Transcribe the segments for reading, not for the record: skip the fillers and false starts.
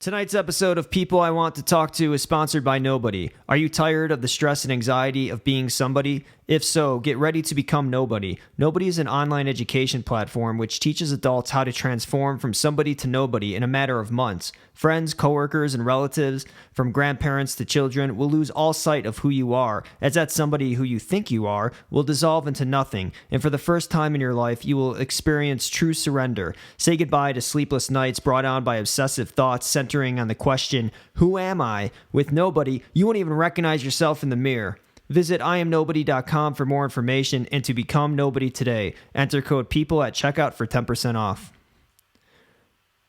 Tonight's episode of People I Want to Talk to is sponsored by Nobody. Are you tired of the stress and anxiety of being somebody? If so, get ready to become Nobody. Nobody is an online education platform which teaches adults how to transform from somebody to nobody in a matter of months. Friends, coworkers, and relatives, from grandparents to children, will lose all sight of who you are, as that somebody who you think you are will dissolve into nothing, and for the first time in your life, you will experience true surrender. Say goodbye to sleepless nights brought on by obsessive thoughts centering on the question, who am I? With Nobody, you won't even recognize yourself in the mirror. Visit IamNobody.com for more information and to become Nobody today. Enter code PEOPLE at checkout for 10% off.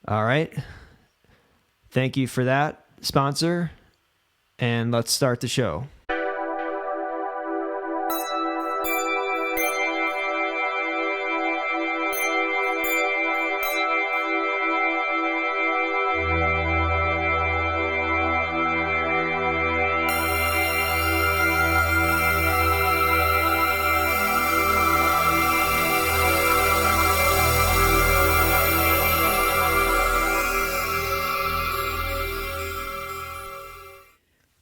All right. Thank you for that, sponsor. And let's start the show.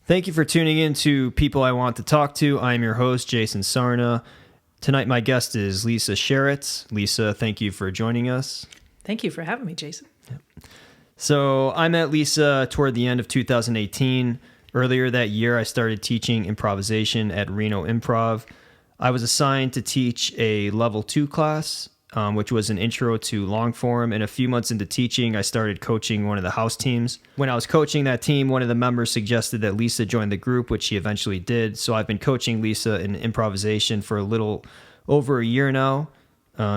Thank you for tuning in to People I Want to Talk to. I'm your host, Jason Sarna. Tonight, my guest is Lisa Sheretz. Lisa, thank you for joining us. Thank you for having me, Jason. So I met Lisa toward the end of 2018. Earlier that year, I started teaching improvisation at Reno Improv. I was assigned to teach a level 2 class, which was an intro to long form. And a few months into teaching, I started coaching one of the house teams. When I was coaching that team, one of the members suggested that Lisa join the group, which she eventually did. So I've been coaching Lisa in improvisation for a little over a year now.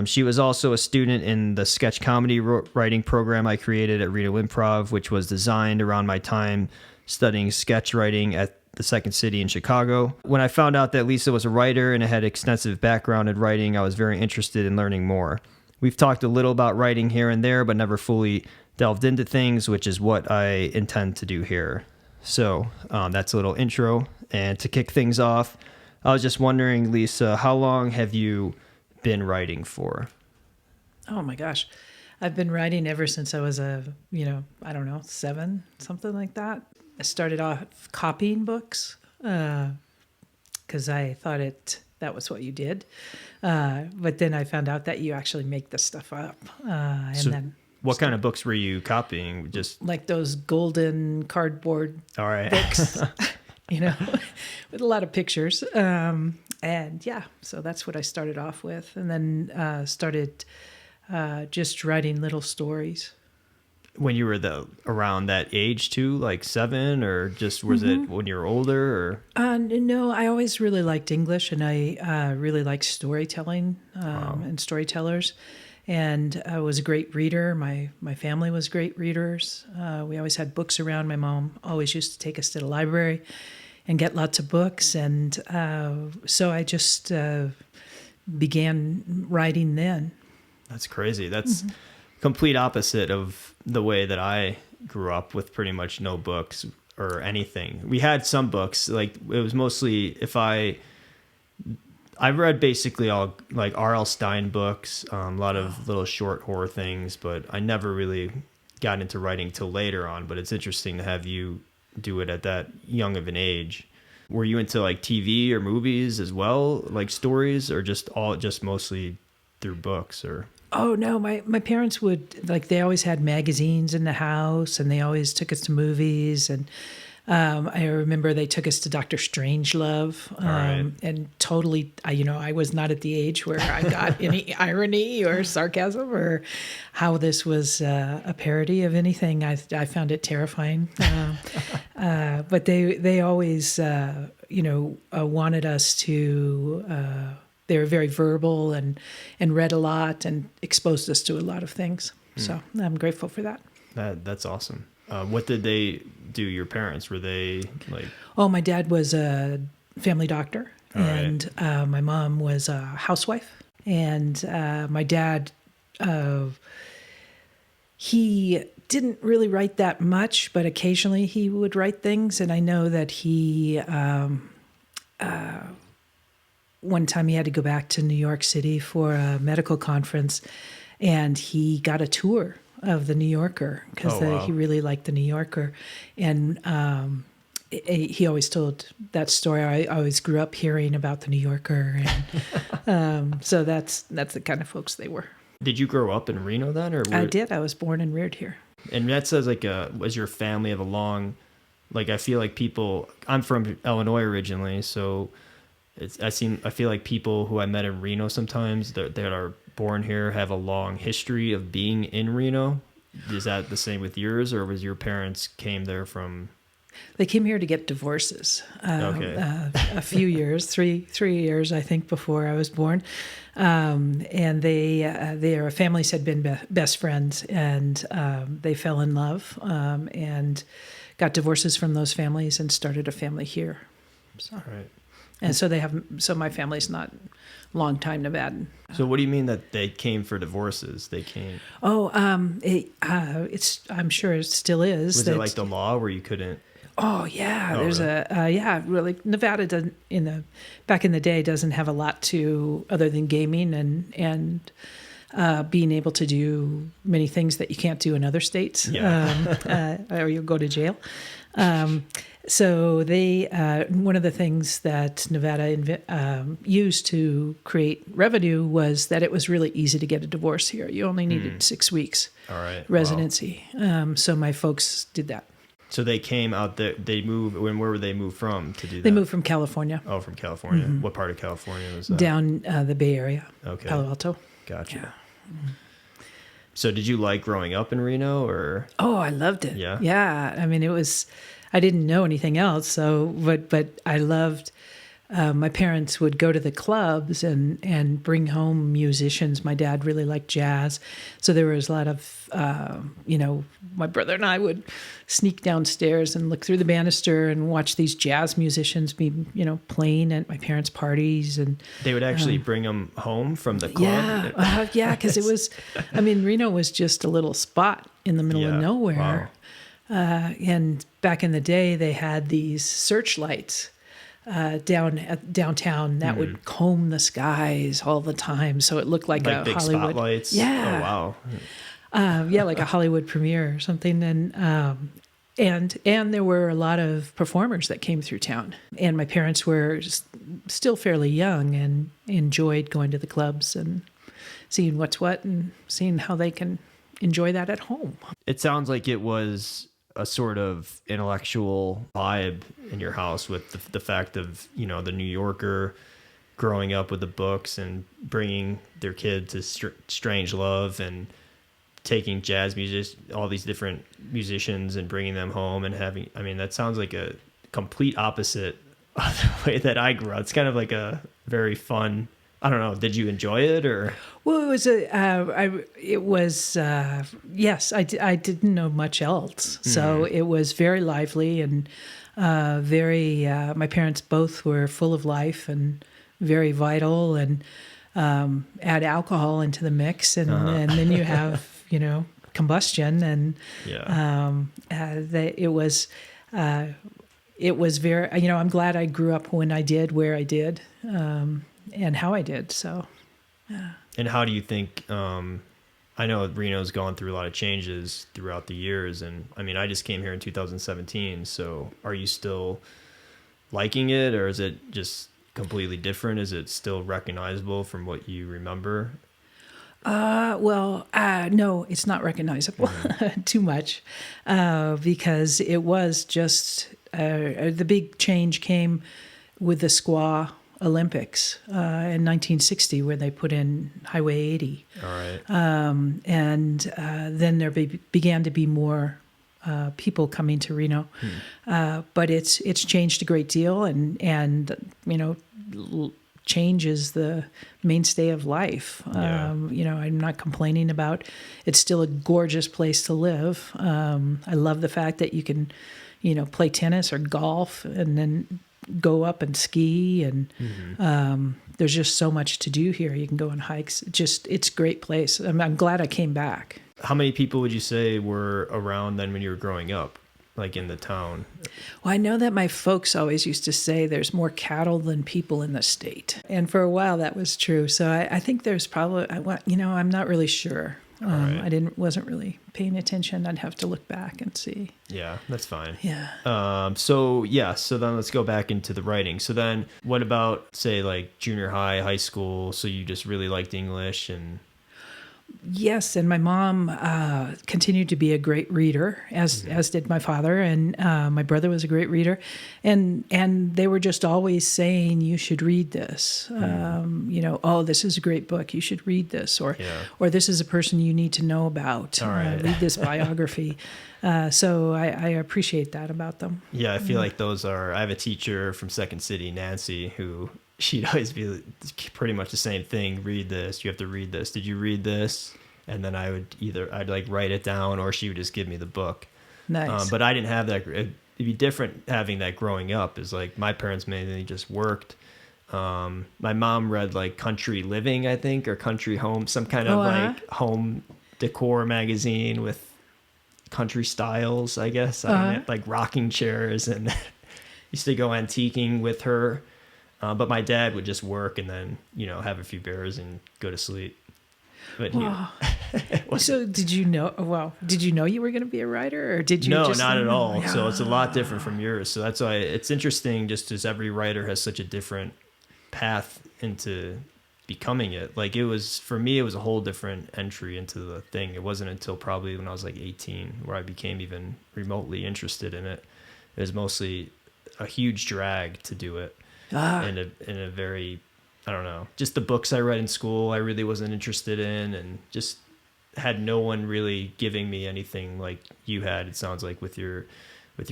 She was also a student in the sketch comedy writing program I created at Reno Improv, which was designed around my time studying sketch writing at the Second City in Chicago. When I found out that Lisa was a writer and had extensive background in writing, I was very interested in learning more. We've talked a little about writing here and there, but never fully delved into things, which is what I intend to do here. So that's a little intro. And to kick things off, I was just wondering, Lisa, how long have you been writing for? Oh my gosh. I've been writing ever since I was 7, something like that. I started off copying books because I thought that was what you did. But then I found out that you actually make this stuff up. What kind of books were you copying? Just like those golden cardboard all right. books, with a lot of pictures. So that's what I started off with. And then started just writing little stories. When you were around that age too, like 7, or just was it when you were older? Or no, I always really liked English, and I really liked storytelling and storytellers, and I was a great reader. My family was great readers. We always had books around. My mom always used to take us to the library and get lots of books, and so I just began writing then. That's crazy. That's complete opposite of the way that I grew up, with pretty much no books or anything. We had some books, like it was mostly I read basically all like R.L. Stine books, a lot of little short horror things, but I never really got into writing till later on. But it's interesting to have you do it at that young of an age. Were you into like TV or movies as well, like stories, or just mostly through books? Or Oh, no, my parents would, they always had magazines in the house, and they always took us to movies. And I remember they took us to Dr. Strangelove. Right. And totally, I was not at the age where I got any irony or sarcasm or how this was a parody of anything. I found it terrifying. But they always, wanted us to... They were very verbal and read a lot and exposed us to a lot of things. So I'm grateful for that. That's awesome. What did they do, your parents? Were they like... Oh, my dad was a family doctor, and right. My mom was a housewife. And my dad, he didn't really write that much, but occasionally he would write things. And I know that he... one time he had to go back to New York City for a medical conference, and he got a tour the New Yorker because Oh, wow. he really liked the New Yorker, and he always told that story. I always grew up hearing about the New Yorker, and so that's the kind of folks they were. Did you grow up in Reno then, or I did. I was born and reared here. And that says was your family of a long, like I feel like people. I'm from Illinois originally, so I feel like people who I met in Reno sometimes that are born here have a long history of being in Reno. Is that the same with yours, or was your parents came there from? They came here to get divorces. Okay. A few years, three years, I think, before I was born. And their families had been best friends, and they fell in love and got divorces from those families and started a family here. So, Right. and so my family's not long-time Nevadan. So what do you mean that they came for divorces? They came. Oh, I'm sure it still is. Was it like the law where you couldn't? Oh yeah, Oh, there's really? really Nevada doesn't back in the day doesn't have a lot to other than gaming and being able to do many things that you can't do in other states, or you'll go to jail. So one of the things that Nevada used to create revenue was that it was really easy to get a divorce here. You only needed 6 weeks All right. residency. Wow. So my folks did that. So they came out there. They moved. Where were they moved from to do that? They moved from California. Oh, from California. Mm-hmm. What part of California was that? Down the Bay Area. Okay. Palo Alto. Gotcha. Yeah. So did you like growing up in Reno, or? Oh, I loved it. Yeah? Yeah. I mean, I didn't know anything else. So, but I loved, my parents would go to the clubs and bring home musicians. My dad really liked jazz. So there was a lot of, my brother and I would sneak downstairs and look through the banister and watch these jazz musicians be, playing at my parents' parties. And they would actually bring them home from the club? Yeah, because it was, Reno was just a little spot in the middle of nowhere. Wow. And back in the day, they had these searchlights downtown that would comb the skies all the time, so it looked like a big Hollywood spotlights. Yeah. Oh wow. Like a Hollywood premiere or something. And there were a lot of performers that came through town. And my parents were still fairly young and enjoyed going to the clubs and seeing what's what and seeing how they can enjoy that at home. It sounds like it was a sort of intellectual vibe in your house with the fact of, the New Yorker growing up with the books and bringing their kid to Strange Love and taking jazz music, all these different musicians and bringing them home and having, that sounds like a complete opposite of the way that I grew up. It's kind of like a very fun, I don't know. Did you enjoy it or? Well, yes, I didn't know much else. So it was very lively and my parents both were full of life and very vital and add alcohol into the mix. And then you have, combustion and it was very, I'm glad I grew up when I did, where I did. And how I did. So, yeah. And how do you think, I know Reno's gone through a lot of changes throughout the years. And I just came here in 2017. So are you still liking it, or is it just completely different? Is it still recognizable from what you remember? No, it's not recognizable too much because it was just the big change came with the squaw Olympics in 1960, where they put in Highway 80. All right. And then there began to be more people coming to Reno, but it's changed a great deal, and change is the mainstay of life. I'm not complaining about. It's still a gorgeous place to live. I love the fact that you can, play tennis or golf, and then go up and ski, and there's just so much to do here. You can go on hikes. It's a great place. I'm glad I came back. How many people would you say were around then when you were growing up, like in the town? Well, I know that my folks always used to say there's more cattle than people in the state. And for a while that was true. So I think there's probably, I'm not really sure. right. I wasn't really paying attention. I'd have to look back and see. Yeah, that's fine. Yeah. So then let's go back into the writing. So then what about, say, like junior high, high school? So you just really liked English and... Yes, and my mom continued to be a great reader, as did my father, and my brother was a great reader, and they were just always saying, "You should read this." Oh, this is a great book. You should read this, or this is a person you need to know about. All right. Read this biography. So I appreciate that about them. Yeah, I feel like those are. I have a teacher from Second City, Nancy, who. She'd always be pretty much the same thing. Read this. You have to read this. Did you read this? And then I'd like write it down, or she would just give me the book. Nice. But I didn't have that. It'd be different having that growing up. Is like my parents mainly just worked. My mom read like Country Living, I think, or Country Home, some kind of like home decor magazine with country styles, I guess. I don't know, like rocking chairs, and used to go antiquing with her. But my dad would just work and then, have a few beers and go to sleep. But so did you know? Well, did you know you were going to be a writer, or did you? No, not at all. Yeah. So it's a lot different from yours. So that's why it's interesting. Just as every writer has such a different path into becoming it. Like for me, it was a whole different entry into the thing. It wasn't until probably when I was like 18 where I became even remotely interested in it. It was mostly a huge drag to do it. In a very, I don't know, just the books I read in school I really wasn't interested in, and just had no one really giving me anything like you had, it sounds like, with your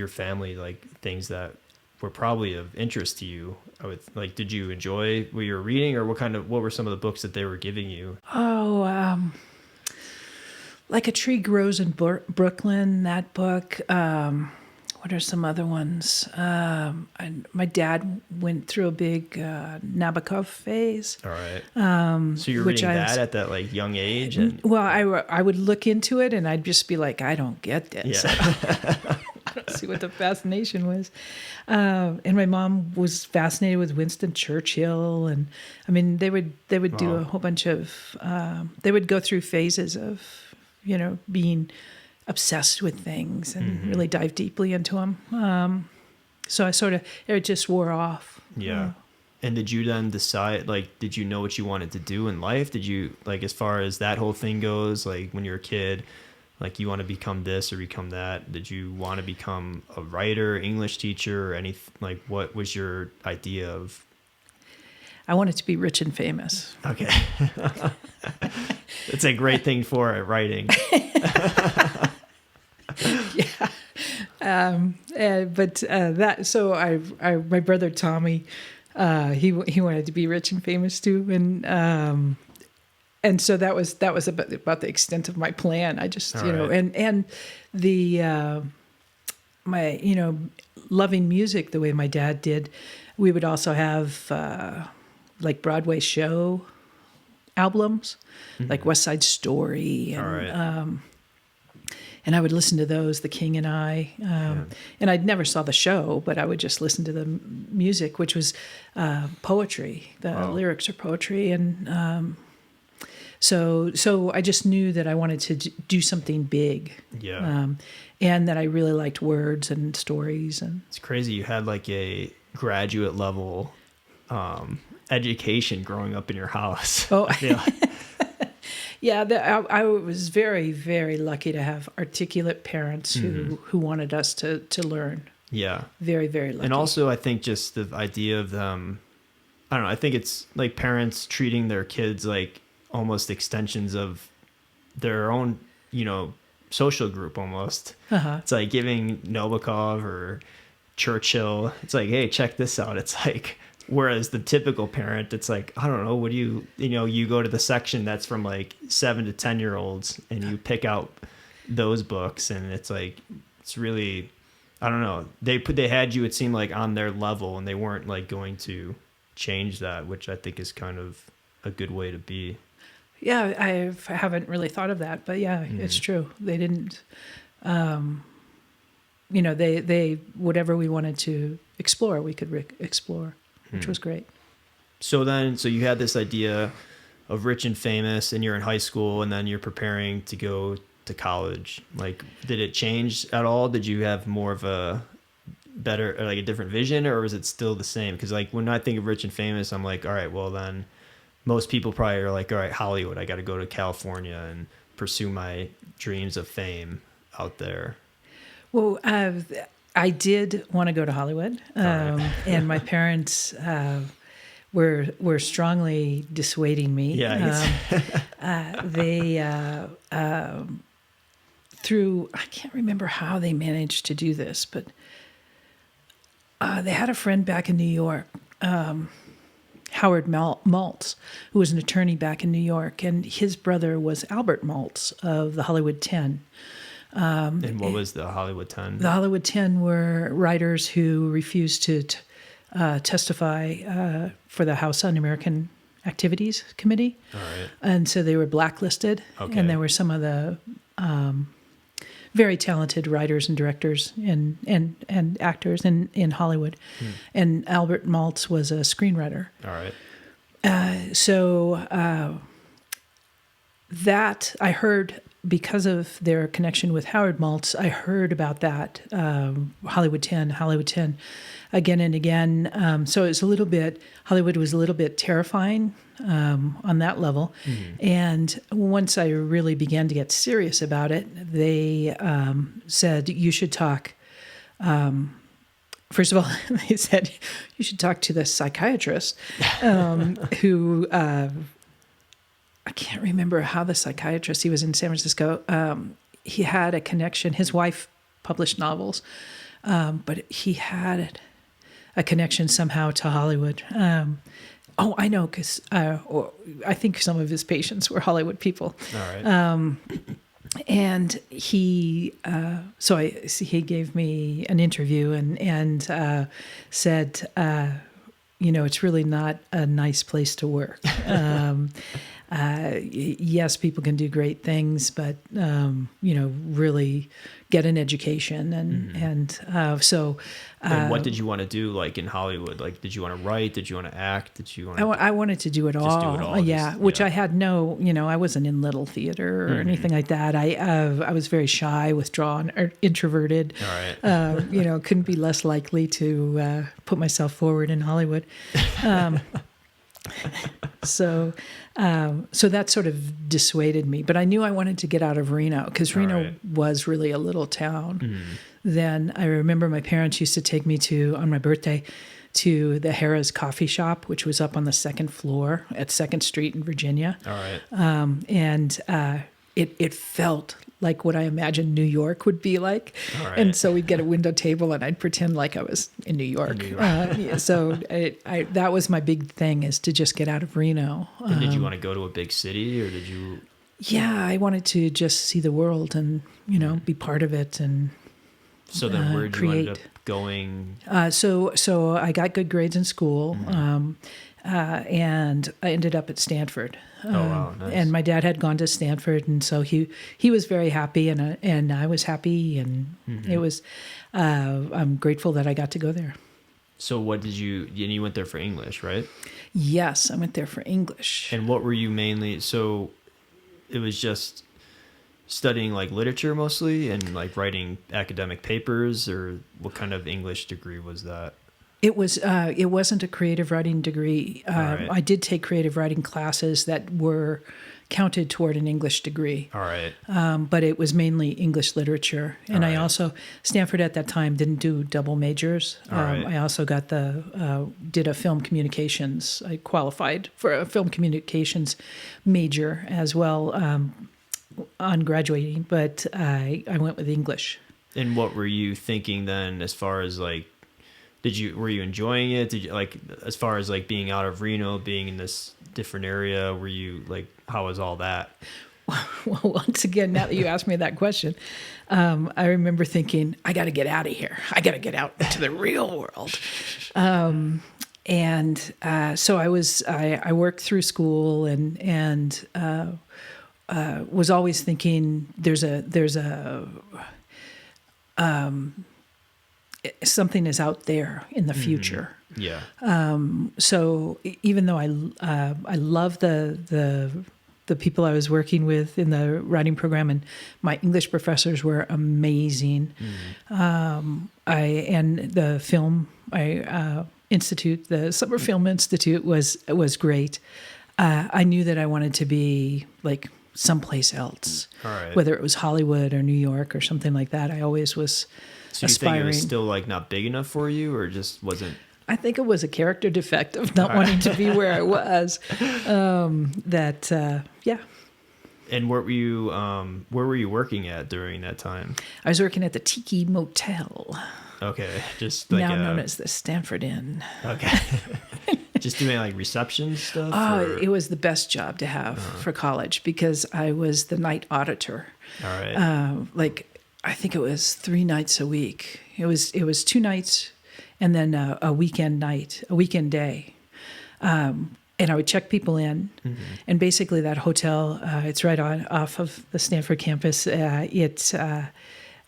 family, like things that were probably of interest to you. Did you enjoy what you were reading, or what were some of the books that they were giving you? Like A Tree Grows in Brooklyn, that book. What are some other ones? My dad went through a big Nabokov phase. All right. So you're reading that at that like young age? Well, I would look into it and I'd just be like, I don't get this. Yeah. I don't see what the fascination was. And my mom was fascinated with Winston Churchill, and I mean they would do a whole bunch of. They would go through phases of, being obsessed with things and really dive deeply into them. So it just wore off. Yeah. And did you then decide, did you know what you wanted to do in life? Did you, as far as that whole thing goes, when you're a kid, you want to become this or become that? Did you want to become a writer, English teacher, or anything? What was your idea of? I wanted to be rich and famous. Okay. It's a great thing for it, writing. My brother Tommy, he wanted to be rich and famous too, and so that was about the extent of my plan. I just and the my loving music the way my dad did, we would also have Broadway show albums, like West Side Story, and and I would listen to those, The King and I, and I never saw the show, but I would just listen to the music, which was poetry. The lyrics are poetry, and so I just knew that I wanted to do something big, and that I really liked words and stories. And it's crazy you had a graduate level education growing up in your house. Oh, yeah. I was very, very lucky to have articulate parents who wanted us to learn. Yeah. Very, very lucky. And also, I think just the idea of them, I don't know, I think it's parents treating their kids like almost extensions of their own, social group almost. It's like giving Nabokov or Churchill. It's like, hey, check this out. It's like, whereas the typical parent, it's like, I don't know, what do you go to the section that's from 7 to 10-year-olds and you pick out those books, and it's it's really, I don't know. They had you, it seemed on their level, and they weren't going to change that, which I think is kind of a good way to be. Yeah, I haven't really thought of that, but yeah, it's true. They didn't, they whatever we wanted to explore, we could explore, which was great. So you had this idea of Rich and Famous, and you're in high school, and then you're preparing to go to college. Like, did it change at all? Did you have more of a better, or like a different vision, or was it still the same? Because like when I think of Rich and Famous, I'm like, all right, well then most people probably are like, all right, Hollywood, I got to go to California and pursue my dreams of fame out there. Well, I did want to go to Hollywood, and my parents were strongly dissuading me. Yeah, They through, I can't remember how they managed to do this, but they had a friend back in New York, Howard Maltz, who was an attorney back in New York, and his brother was Albert Maltz of the Hollywood 10. And what was the Hollywood 10? The Hollywood 10 were writers who refused to testify for the House Un-American Activities Committee. All right. And so they were blacklisted. Okay. And there were some of the very talented writers and directors and actors in Hollywood. And Albert Maltz was a screenwriter. All right. So that I heard, because of their connection with Howard Maltz, I heard about that, Hollywood 10 again and again. So it's Hollywood was a little bit terrifying on that level. And once I really began to get serious about it, they said, you should talk. First of all, they said, you should talk to the psychiatrist who... I can't remember how the psychiatrist, he was in San Francisco, he had a connection. His wife published novels, but he had a connection somehow to Hollywood. I know, because I think some of his patients were Hollywood people. All right. And he, he gave me an interview and said, it's really not a nice place to work. Yes, people can do great things, but really get an education and what did you want to do, like in Hollywood? Like, did you want to write? Did you want to act? Did you want to... I wanted to do it all. Do it all. Yeah, which I had no. I wasn't in little theater or anything like that. I was very shy, withdrawn, or introverted. All right. Couldn't be less likely to put myself forward in Hollywood. So that sort of dissuaded me. But I knew I wanted to get out of Reno, because Reno was really a little town. Then I remember my parents used to take me on my birthday, to the Harrah's Coffee Shop, which was up on the second floor at 2nd Street in Virginia. All right. It felt like what I imagined New York would be like. All right. And so we'd get a window table and I'd pretend like I was in New York. So that was my big thing, is to just get out of Reno. And did you want to go to a big city, or did you... Yeah, I wanted to just see the world and, be part of it and So then where did you create. end up going? So I got good grades in school. And I ended up at Stanford. Wow, nice. And my dad had gone to Stanford, and so he was very happy, and I was happy, and it was. I'm grateful that I got to go there. So what did you went there for English, right? Yes, I went there for English. And what were you mainly? So it was just studying like literature mostly, and like writing academic papers, or what kind of English degree was that? It was. It wasn't a creative writing degree. Right. I did take creative writing classes that were counted toward an English degree. All right. But it was mainly English literature. And All right. I also, Stanford at that time didn't do double majors. All right. I also got did a film communications. I qualified for a film communications major as well on graduating, but I went with English. And what were you thinking then, as far as like, were you enjoying it? Did you, like, as far as like being out of Reno, being in this different area, were you like, how was all that? Well, once again, now that you asked me that question, I remember thinking, I got to get out of here. I got to get out into the real world. So I worked through school and was always thinking there's a something is out there in the future. Yeah. So even though I love the people I was working with in the writing program, and my English professors were amazing. And the film institute, the Summer Film Institute, was great. I knew that I wanted to be like someplace else, All right. whether it was Hollywood or New York or something like that. I always was So you think it aspiring. was still like not big enough for you, or just wasn't? I think it was a character defect of not wanting to be where I was. Yeah. And where were you working at during that time? I was working at the Tiki Motel, Okay, just like now known as the Stanford Inn. okay, just doing like reception stuff. Oh, or? it was the best job to have for college because I was the night auditor. All right. I think it was 3 nights a week. It was 2 nights, and then a weekend day. And I would check people in, and basically that hotel, it's right off of the Stanford campus. It's a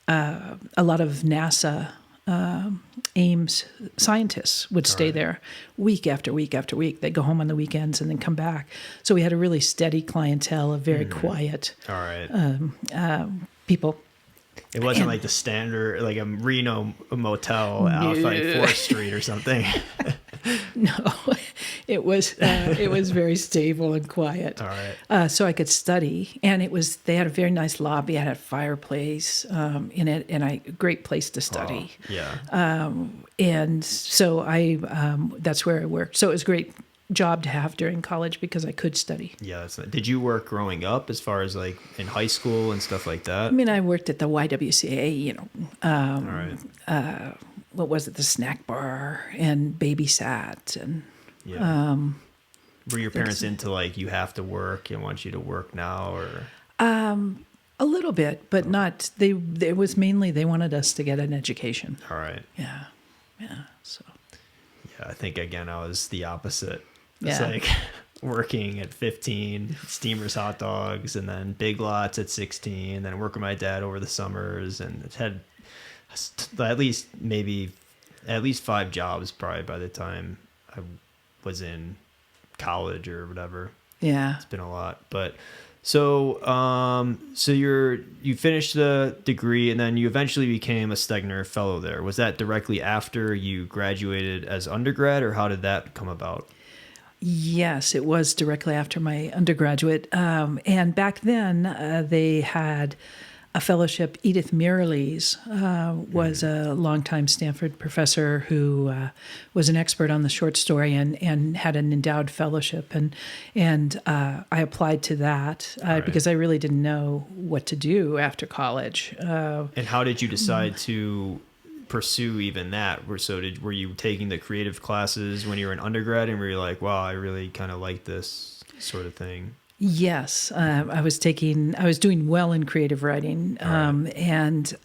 lot of NASA Ames scientists would stay there week after week after week. They'd go home on the weekends and then come back. So we had a really steady clientele of very quiet All right. people. It wasn't like the standard, like a Reno motel off like 4th Street or something. No, it was very stable and quiet. All right. So I could study, and they had a very nice lobby. I had a fireplace in it, and a great place to study. Oh, yeah. And so that's where I worked. So it was a great job to have during college because I could study. Yeah. Did you work growing up as far as like in high school and stuff like that? I mean, I worked at the YWCA, All right. what was it, the snack bar, and babysat, and Yeah. Were your parents into like you have to work and want you to work now, or? a little bit, but not. It was mainly they wanted us to get an education. All right. Yeah. So. Yeah, I think again I was the opposite. It's Yeah. like working at 15, Steamer's hot dogs, and then Big Lots at 16, then work with my dad over the summers, and it had at least 5 jobs probably by the time I was in college or whatever. Yeah. It's been a lot, but so you finished the degree, and then you eventually became a Stegner Fellow there. Was that directly after you graduated as undergrad, or how did that come about? Yes, it was directly after my undergraduate. And back then, they had a fellowship. Edith Mirrlees was a longtime Stanford professor who was an expert on the short story and had an endowed fellowship. And I applied to that because I really didn't know what to do after college. And how did you decide to pursue even that? Were you taking the creative classes when you were an undergrad, and were you like, wow, I really kind of like this sort of thing? Yes, I was doing well in creative writing and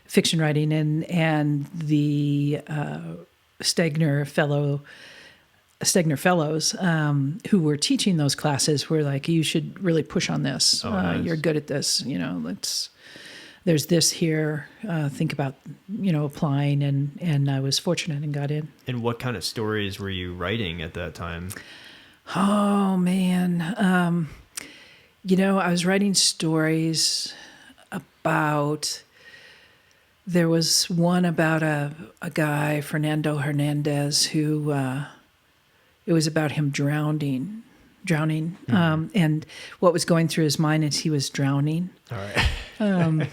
fiction writing, and the Stegner Fellows who were teaching those classes were like, you should really push on this. Nice. You're good at this. There's this here. Think about applying, and I was fortunate and got in. And what kind of stories were you writing at that time? Oh, man. I was writing stories about, there was one about a guy, Fernando Hernandez, who, it was about him drowning. And what was going through his mind is he was drowning. All right.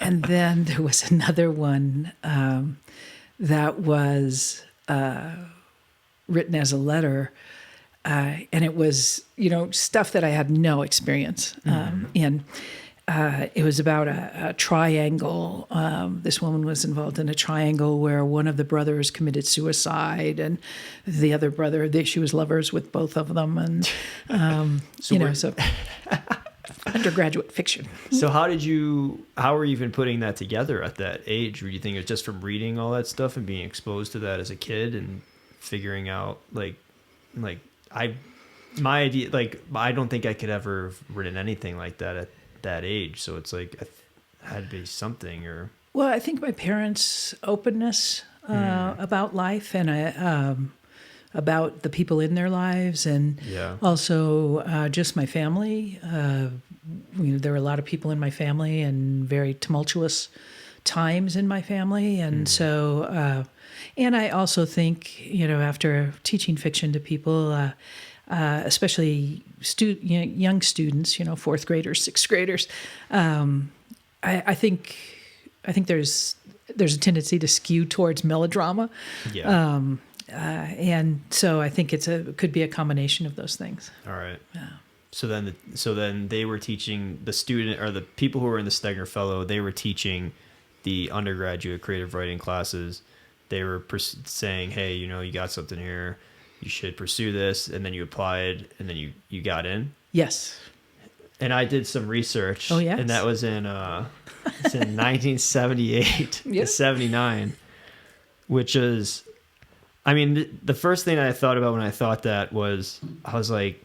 And then there was another one that was written as a letter. And it was, stuff that I had no experience in. It was about a triangle. This woman was involved in a triangle where one of the brothers committed suicide, and the other brother, she was lovers with both of them. And, so undergraduate fiction. So how were you even putting that together at that age? Or do you think it was just from reading all that stuff and being exposed to that as a kid and figuring out my idea, I don't think I could ever have written anything like that at that age. So it's like, it had to be something, or. Well, I think my parents' openness about life and about the people in their lives, and Yeah. also just my family. There were a lot of people in my family and very tumultuous times in my family. And so, and I also think, after teaching fiction to people, especially young students, fourth graders, sixth graders, I think there's a tendency to skew towards melodrama. Yeah. And so I think could be a combination of those things. All right. Yeah. So then they were teaching the student, or the people who were in the Stegner Fellow, they were teaching the undergraduate creative writing classes. They were saying, hey, you got something here, you should pursue this. And then you applied, and then you got in. Yes. And I did some research. Oh, yes. And that was in 1978 to 79, which is, I mean, the first thing I thought about when I thought that was, I was like,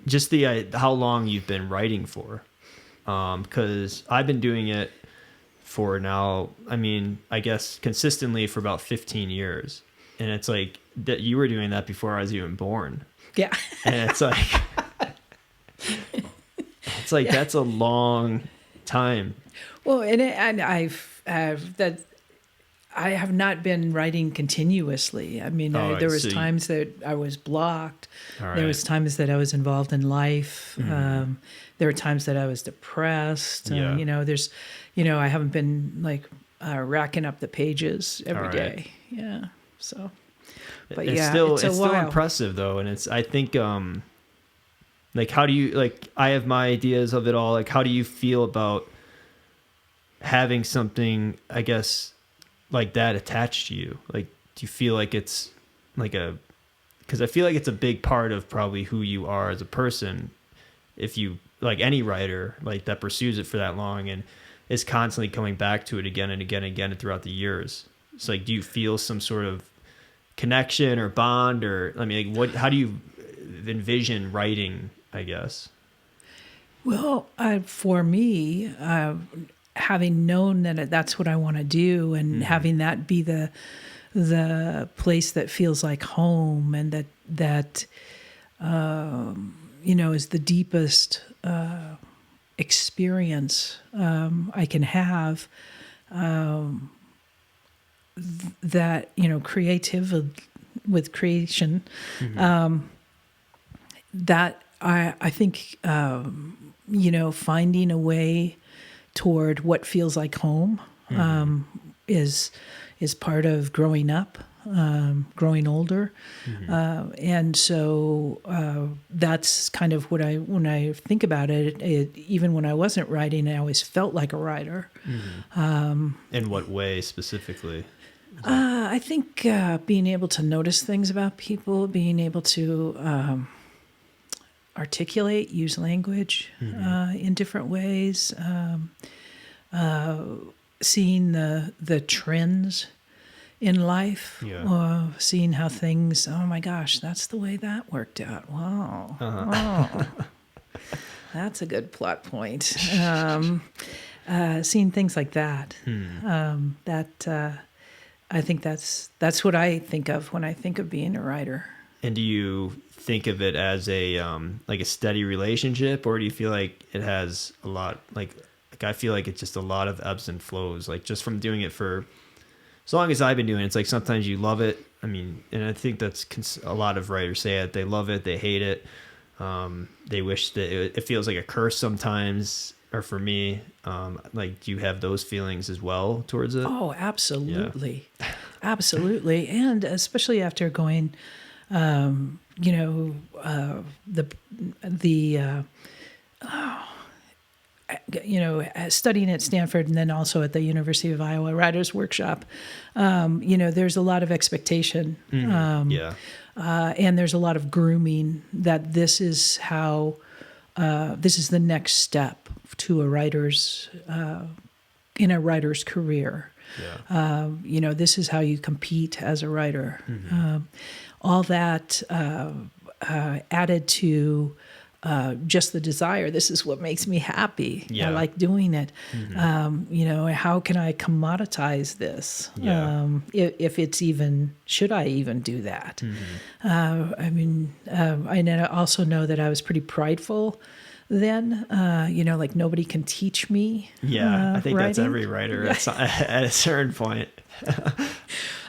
just how long you've been writing for. Because I've been doing it for now, I mean, I guess consistently for about 15 years. And it's like that you were doing that before I was even born. Yeah. And it's like, that's a long time. Well, and I have not been writing continuously. I mean, there was times that I was blocked. Right. There was times that I was involved in life. Mm-hmm. There were times that I was depressed. Yeah. I haven't been like racking up the pages every day. Yeah. So, but it's still impressive though. And I think, like, how do you, like, I have my ideas of it all. Like, how do you feel about having something, I guess, like that attached to you? Like, do you feel like it's like because I feel like it's a big part of probably who you are as a person. If you, like any writer, like that pursues it for that long and is constantly coming back to it again and again and again throughout the years. It's like, do you feel some sort of connection or bond, or, I mean, like, how do you envision writing, I guess? Well, for me, having known that that's what I want to do, and having that be the place that feels like home, and that is the deepest experience I can have. That creative with creation. That I think finding a way toward what feels like home is part of growing up, growing older, and so that's kind of what when I think about it. Even when I wasn't writing, I always felt like a writer. In what way specifically? I think being able to notice things about people, being able to articulate, use language in different ways, seeing the trends in life, seeing how things, oh my gosh, that's the way that worked out. Wow. Oh, that's a good plot point. Seeing things like that, I think that's what I think of when I think of being a writer. And do you think of it as a like a steady relationship, or do you feel like it has a lot, like I feel like it's just a lot of ebbs and flows, like just from doing it for as long as I've been doing it? It's like sometimes you love it. I mean, and I think that's a lot of writers say it. They love it, they hate it. They wish that it feels like a curse sometimes. Or for me, like, do you have those feelings as well towards it? Oh, absolutely. Yeah. Absolutely. And especially after going, studying at Stanford and then also at the University of Iowa Writers Workshop, there's a lot of expectation. And there's a lot of grooming that this is how, this is the next step to a writer's, in a writer's career. Yeah. This is how you compete as a writer. All that added to just the desire. This is what makes me happy. Yeah. I like doing it. How can I commoditize this? Yeah. If it's even, should I even do that? I also know that I was pretty prideful then, like nobody can teach me. Yeah, I think that's writing. every writer at a certain point.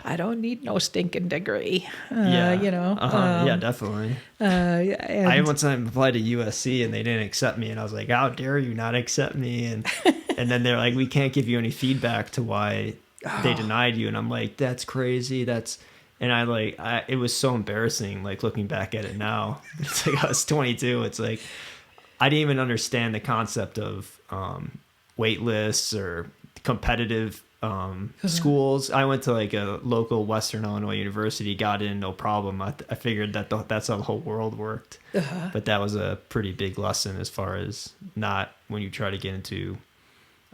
I don't need no stinking degree. Yeah, definitely. And I once applied to USC and they didn't accept me, and I was like, "How dare you not accept me?" And then they're like, "We can't give you any feedback to why they denied you." And I'm like, "That's crazy. It was so embarrassing. Like looking back at it now, it's like I was 22. It's like I didn't even understand the concept of wait lists or competitive schools. I went to like a local Western Illinois university, got in, no problem. I figured that's how the whole world worked. But that was a pretty big lesson as far as not when you try to get into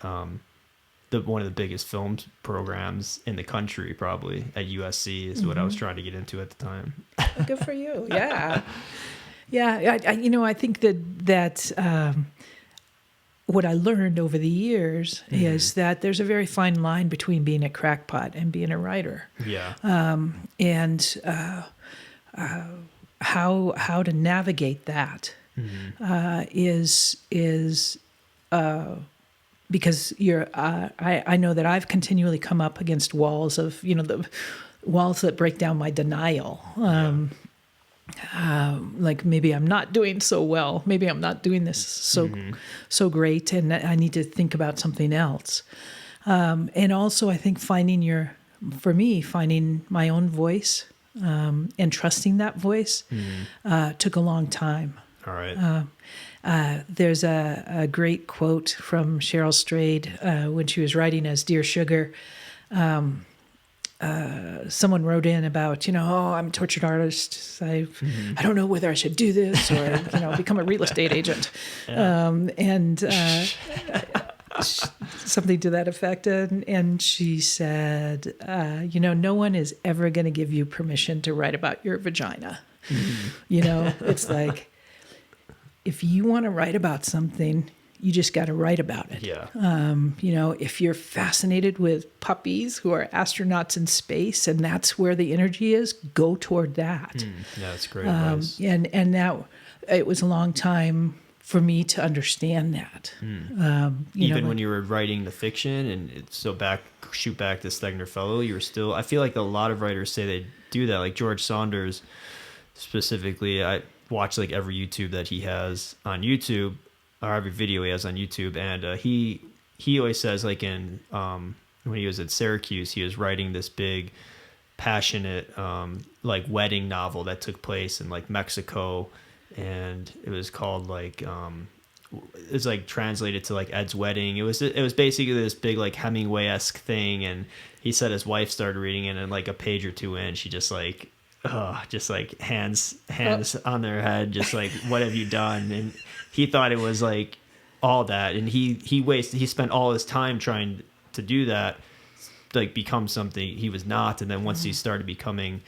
one of the biggest film programs in the country, probably at USC is what I was trying to get into at the time. Good for you. Yeah. Yeah. I think that what I learned over the years is that there's a very fine line between being a crackpot and being a writer. Yeah. How to navigate that is because I know that I've continually come up against walls of, the walls that break down my denial. Like maybe I'm not doing so well. Maybe I'm not doing this so great, and I need to think about something else. And also, I think finding my own voice and trusting that voice took a long time. All right. There's a great quote from Cheryl Strayed when she was writing as Dear Sugar. Someone wrote in about, I'm a tortured artist. I don't know whether I should do this or, become a real estate agent. Something to that effect. And she said, no one is ever going to give you permission to write about your vagina. It's like, if you want to write about something, you just got to write about it. Yeah. If you're fascinated with puppies who are astronauts in space and that's where the energy is, go toward that. Yeah, that's great advice. And that it was a long time for me to understand that. Even when you were writing the fiction, and shoot back to Stegner Fellow, you were still. I feel like a lot of writers say they do that. Like George Saunders, specifically, I watch like every YouTube that he has on YouTube. Or every video he has on YouTube, and he always says, like when he was at Syracuse, he was writing this big, passionate like wedding novel that took place in like Mexico, and it was called like it's like translated to like Ed's Wedding. It was basically this big like Hemingway-esque thing, and he said his wife started reading it, and like a page or two in, she just like hands on their head, just like, what have you done? And he thought it was like all that, and he spent all his time trying to do that, like become something he was not. And then once he started becoming,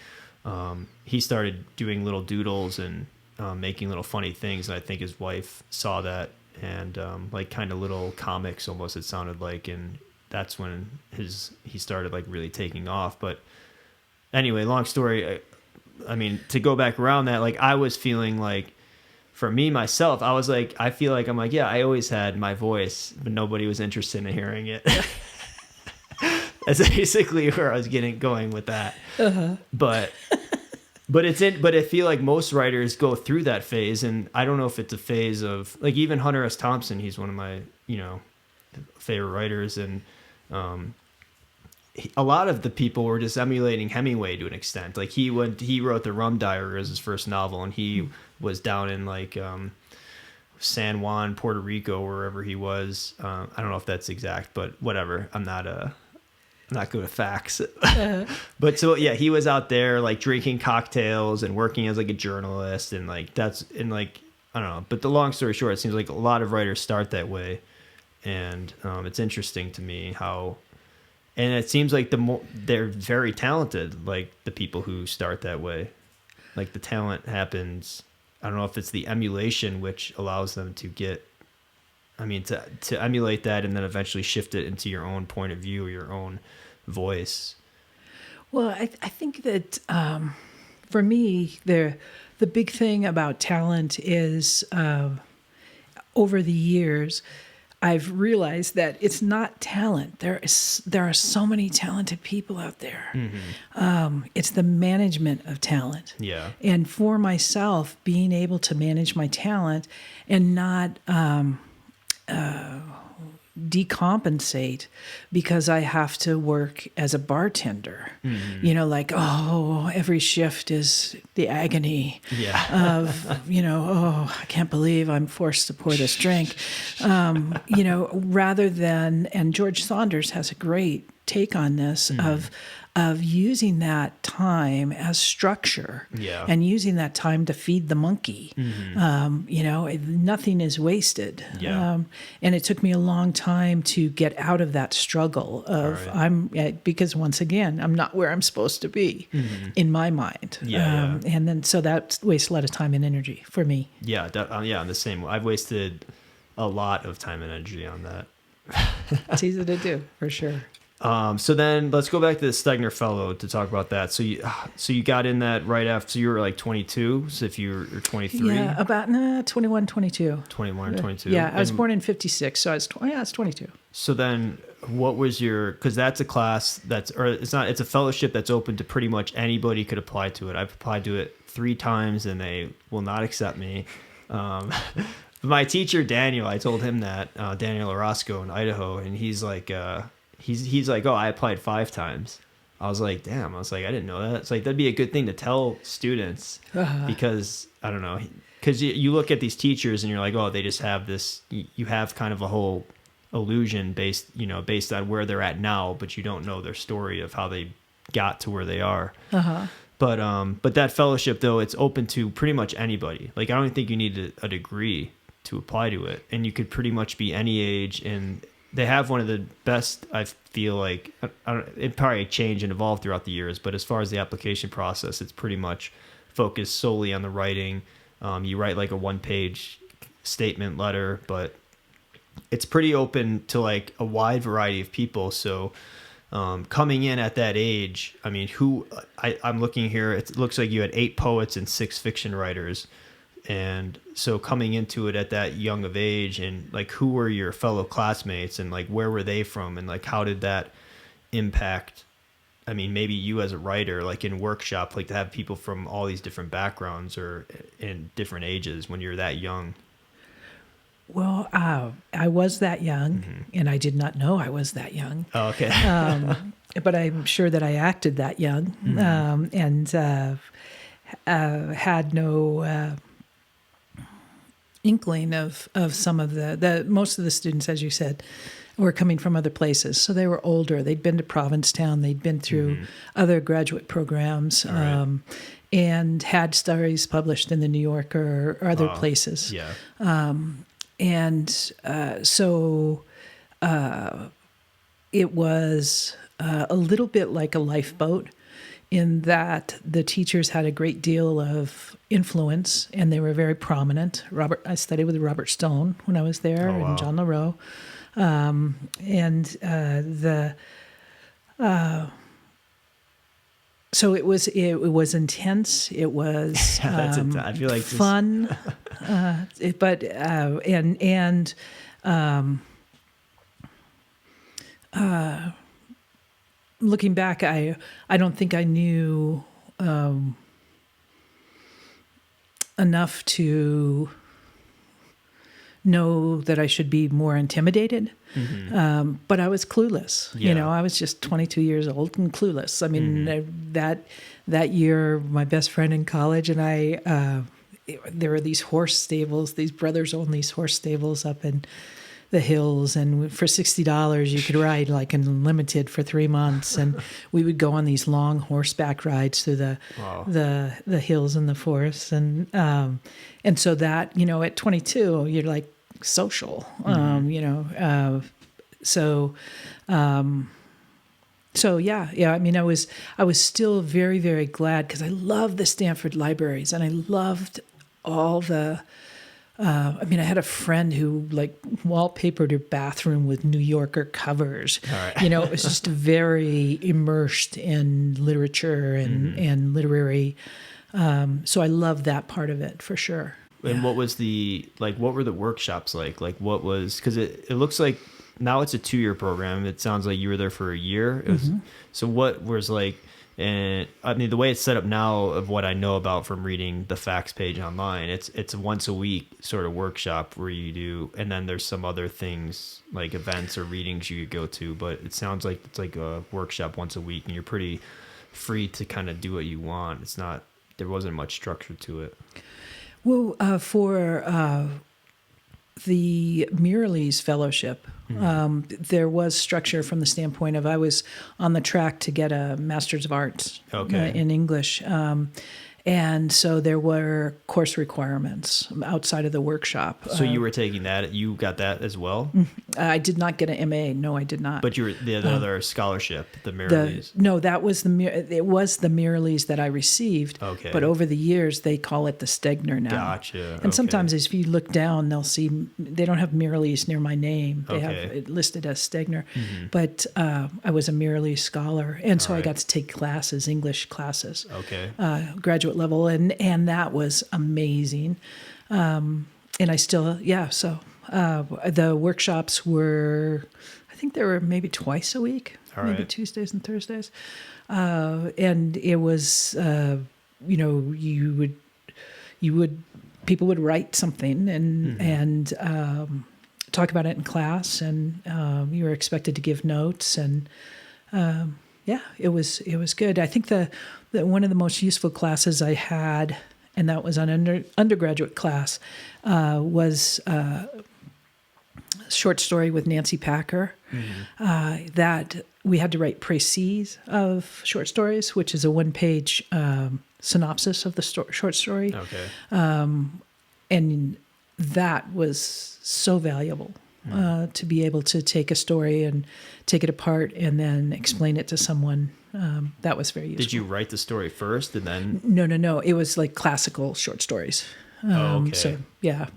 he started doing little doodles and making little funny things, and I think his wife saw that, and like kind of little comics almost, it sounded like, and that's when he started like really taking off. But anyway, long story, I mean, to go back around that, like I was feeling like, for me, myself, I was like, I feel like I'm like, yeah, I always had my voice, but nobody was interested in hearing it. That's basically where I was going with that. But I feel like most writers go through that phase, and I don't know if it's a phase of like even Hunter S. Thompson. He's one of my favorite writers, and a lot of the people were just emulating Hemingway to an extent. Like he wrote The Rum Diary as his first novel, and he was down in like San Juan, Puerto Rico, wherever he was. I don't know if that's exact, but whatever. I'm not good at facts. But so yeah, he was out there like drinking cocktails and working as like a journalist, and like I don't know. But the long story short, it seems like a lot of writers start that way, and it's interesting to me how. And it seems like they're very talented, like the people who start that way. Like the talent happens I don't know if it's the emulation which allows them to get, I mean, to emulate that and then eventually shift it into your own point of view, your own voice. Well, I think that for me, the big thing about talent is over the years, I've realized that it's not talent. There are so many talented people out there. It's the management of talent. Yeah. And for myself, being able to manage my talent and not decompensate because I have to work as a bartender. You know, like, oh, every shift is the agony of, oh, I can't believe I'm forced to pour this drink. Rather than, and George Saunders has a great take on this of using that time as structure and using that time to feed the monkey. Nothing is wasted. And it took me a long time to get out of that struggle of because once again, I'm not where I'm supposed to be in my mind. And then, so that wastes a lot of time and energy for me. I'm the same. I've wasted a lot of time and energy on that. It's easy to do, for sure. So then let's go back to the Stegner Fellow to talk about that. So you got in that right after, so you were like 22. So if you're 23, yeah, about 21, 22, 21 or 22. Yeah. I was born in 56. So I was 22. So then what was cause that's a class it's a fellowship that's open to pretty much anybody could apply to it. I've applied to it 3 times and they will not accept me. My teacher, Daniel, I told him that, Daniel Orozco in Idaho, and he's like, he's like, oh, I applied 5 times. I was like, damn. I was like, I didn't know that. It's like, that'd be a good thing to tell students because I don't know, because you look at these teachers and you're like, oh, they just have this, you have kind of a whole illusion based on where they're at now, but you don't know their story of how they got to where they are. But that fellowship though, it's open to pretty much anybody. Like, I don't think you need a degree to apply to it, and you could pretty much be any age, and they have one of the best, I feel like, it probably changed and evolved throughout the years, but as far as the application process, it's pretty much focused solely on the writing. You write like a 1-page statement letter, but it's pretty open to like a wide variety of people. So coming in at that age, I mean, I'm looking here, it looks like you had 8 poets and 6 fiction writers. And so coming into it at that young of age, and like, who were your fellow classmates and like, where were they from? And like, how did that impact, I mean, maybe you as a writer, like in workshop, like to have people from all these different backgrounds or in different ages when you're that young? Well, I was that young and I did not know I was that young. Oh, okay. But I'm sure that I acted that young and had no inkling of some of the most of the students, as you said, were coming from other places. So they were older. They'd been to Provincetown. They'd been through other graduate programs and had stories published in the New Yorker or other places. Yeah. So it was a little bit like a lifeboat, in that the teachers had a great deal of influence and they were very prominent. I studied with Robert Stone when I was there, and John LaRoe. So it was intense. It was I feel like fun, looking back, I don't think I knew enough to know that I should be more intimidated. But I was clueless. Yeah. I was just 22 years old and clueless. I mean, that year, my best friend in college and I, there were these horse stables. These brothers owned these horse stables up in the hills, and for $60 you could ride like unlimited for 3 months, and we would go on these long horseback rides through the hills and the forests, and so that at 22 you're like social, so yeah. I mean, I was still very, very glad because I loved the Stanford libraries and I loved all the. I mean, I had a friend who like wallpapered her bathroom with New Yorker covers. All right. You know, it was just very immersed in literature and literary. So I love that part of it for sure. And what was what were the workshops like? Like what was, because it looks like now it's a 2-year program. It sounds like you were there for a year. It was, so what was like, and I mean, the way it's set up now of what I know about from reading the facts page online, it's a once a week sort of workshop where you do, and then there's some other things like events or readings you could go to, but it sounds like it's like a workshop once a week and you're pretty free to kind of do what you want. It's not, there wasn't much structure to it. Well, for the Muralese Fellowship, there was structure from the standpoint of I was on the track to get a Master's of Arts in English. And so there were course requirements outside of the workshop. So you were taking that, you got that as well? I did not get an MA. No, I did not. But you were the other scholarship, the Muralese. No, that was it was the Muralese that I received. Okay. But over the years, they call it the Stegner now. Gotcha. And sometimes if you look down, they'll see, they don't have Muralese near my name. They have it listed as Stegner. But I was a Muralese scholar. And so I got to take classes, English classes. Okay. Graduate level. And that was amazing. And I still, so the workshops were, I think there were maybe twice a week, maybe Tuesdays and Thursdays. And it was, people would write something and talk about it in class, and you were expected to give notes, and it was good. I think the one of the most useful classes I had, and that was an undergraduate class, was a short story with Nancy Packer. That we had to write précis of short stories, which is a 1-page synopsis of the short story. Okay. And that was so valuable to be able to take a story and take it apart and then explain it to someone. That was very useful. Did you write the story first and then? No. It was like classical short stories. Okay. So,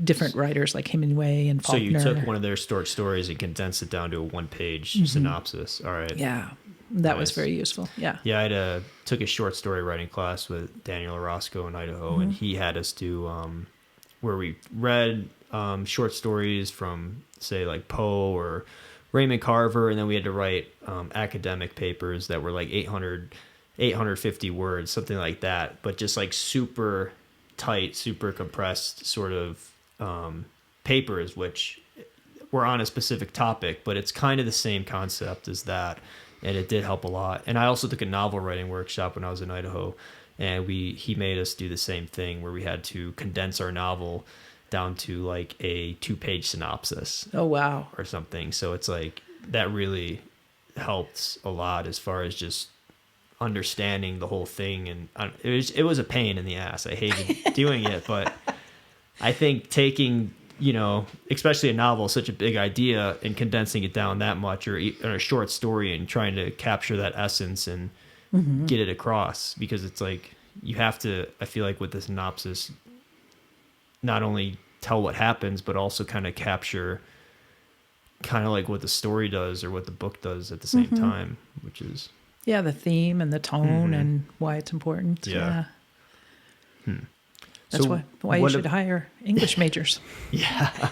different writers like Hemingway and Faulkner. So you took one of their short stories and condensed it down to a 1-page synopsis. All right. Yeah, that was very useful. Yeah. Yeah, I took a short story writing class with Daniel Orozco in Idaho, and he had us do where we read short stories from, say, like Poe or Raymond Carver, and then we had to write academic papers that were like 850 words, something like that, but just like super tight, super compressed sort of papers, which were on a specific topic, but it's kind of the same concept as that, and it did help a lot. And I also took a novel writing workshop when I was in Idaho, and he made us do the same thing where we had to condense our novel down to like a 2-page synopsis. Oh, wow. Or something. So it's like that really helped a lot as far as just understanding the whole thing. And it was a pain in the ass. I hated doing it, but I think taking, especially a novel, such a big idea, and condensing it down that much, or a short story, and trying to capture that essence and get it across, because it's like you have to, I feel like with the synopsis, not only tell what happens, but also kind of capture kind of like what the story does or what the book does at the same time, which is... Yeah, the theme and the tone and why it's important. Yeah. That's So why you should hire English majors. Yeah.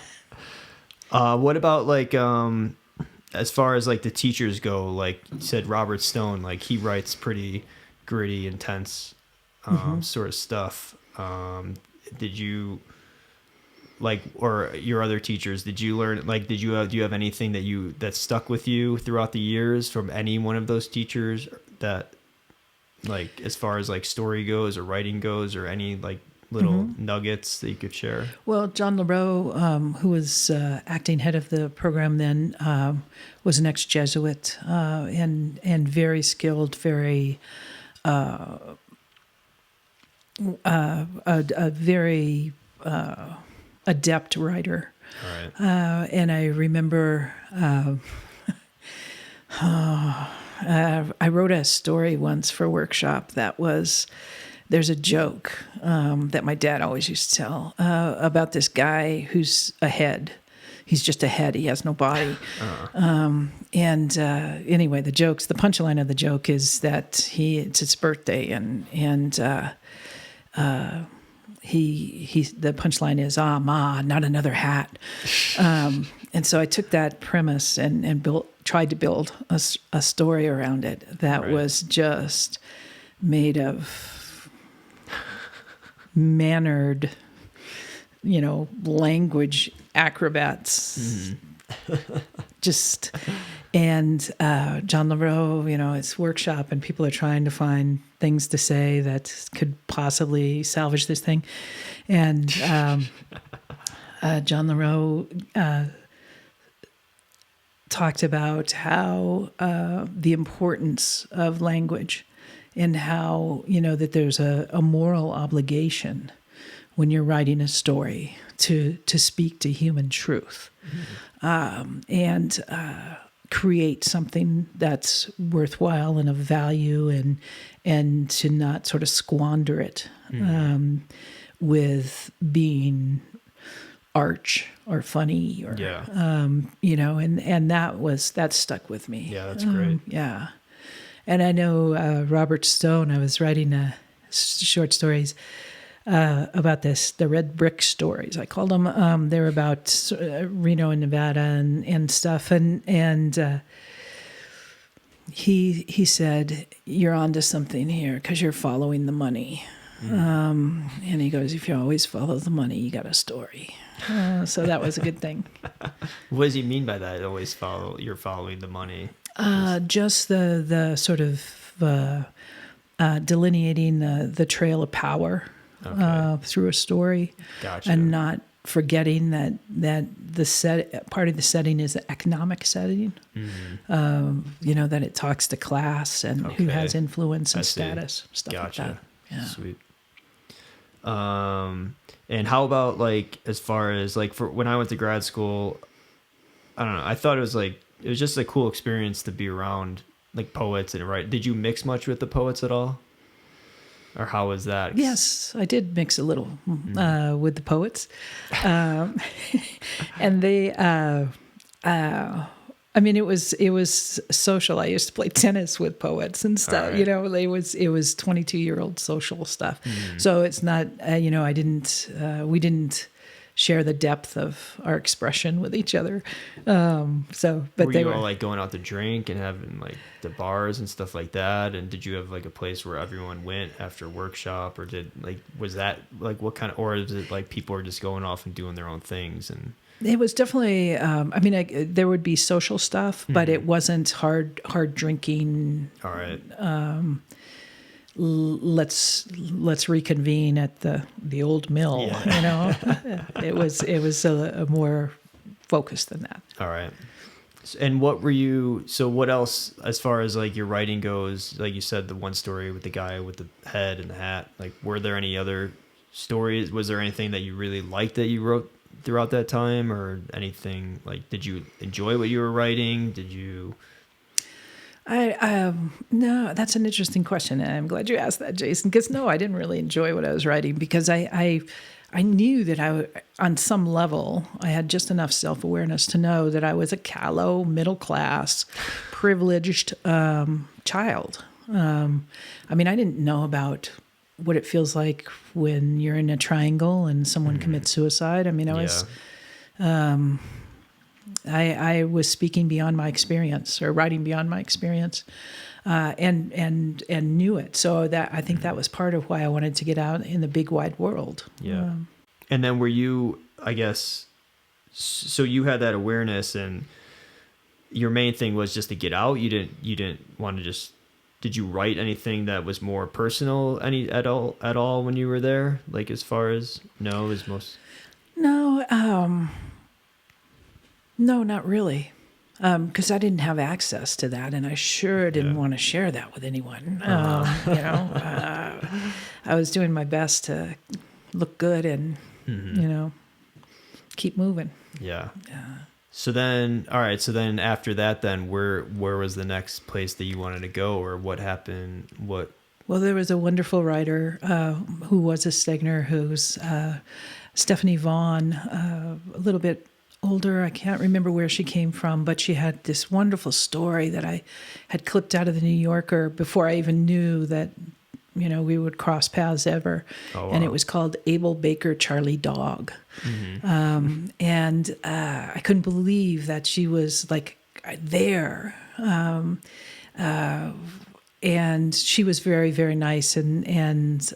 What about like as far as like the teachers go? Like you said, Robert Stone, like he writes pretty gritty, intense sort of stuff. Did you like, or your other teachers? Did you learn like? Do you have anything that stuck with you throughout the years from any one of those teachers that, like, as far as like story goes or writing goes, or any like little nuggets that you could share? Well, John LaRoe, who was acting head of the program then, was an ex-Jesuit and very skilled, very a very adept writer. All right. And I remember I wrote a story once for a workshop that was there's a joke that my dad always used to tell about this guy who's a head. He's just a head. He has no body. Anyway, the punchline of the joke is that it's his birthday, and the punchline is, Ma, not another hat. And so I took that premise and tried to build a story around it that was just made of mannered, language acrobats. And John LaRoe, it's workshop, and people are trying to find things to say that could possibly salvage this thing. And John LaRoe talked about how the importance of language, and how, that there's a moral obligation when you're writing a story to speak to human truth, and create something that's worthwhile and of value, and to not sort of squander it with being arch or funny, or and that stuck with me. Yeah, that's great. Yeah. And I know Robert Stone, I was writing short stories about the red brick stories, I called them. They're about Reno and Nevada and stuff. And he said, "You're onto something here because you're following the money." And he goes, "If you always follow the money, you got a story." So that was a good thing. What does he mean by that? You're following the money. Just the sort of delineating the trail of power through a story. Gotcha. And not forgetting that part of the setting is the economic setting. That it talks to class and who has influence and status, stuff like that. Yeah. Sweet. And how about as far as for when I went to grad school, I don't know, I thought it was just a cool experience to be around poets and write. Did you mix much with the poets at all? Or how was that? Yes, I did mix a little with the poets. And they, it was social. I used to play tennis with poets and stuff. Right. It was 22-year-old social stuff. So it's not, we didn't share the depth of our expression with each other. But were they you were all going out to drink and having the bars and stuff like that? And did you have a place where everyone went after workshop, or was that what kind of, or is it people are just going off and doing their own things? And it was definitely, there would be social stuff, but it wasn't hard drinking. All right. Let's reconvene at the old mill. Yeah. It was a more focused than that. All right. And what else, as far as your writing goes, you said the one story with the guy with the head and the hat, were there any other stories? Was there anything that you really liked that you wrote throughout that time, or anything did you enjoy what you were writing? Did you? No, that's an interesting question, and I'm glad you asked that, Jason. Because no, I didn't really enjoy what I was writing, because I knew that on some level, I had just enough self-awareness to know that I was a callow, middle-class, privileged child. I didn't know about what it feels like when you're in a triangle and someone commits suicide. I was speaking beyond my experience, or writing beyond my experience, and knew it. So that, I think that was part of why I wanted to get out in the big wide world. Yeah. And then were you, I guess, so you had that awareness, and your main thing was just to get out. You didn't want to just. Did you write anything that was more personal at all when you were there? As far as no, is most. No. No, not really, because I didn't have access to that, and I sure didn't want to share that with anyone. I was doing my best to look good and, keep moving. Yeah. So then, all right. So then after that, then where was the next place that you wanted to go, or what happened? What Well, there was a wonderful writer who was a Stegner, who's Stephanie Vaughn, a little bit older. I can't remember where she came from, but she had this wonderful story that I had clipped out of the New Yorker before I even knew that, we would cross paths ever. Oh, wow. And it was called Abel Baker, Charlie Dog. Mm-hmm. And I couldn't believe that she was like there. And she was very, very nice. And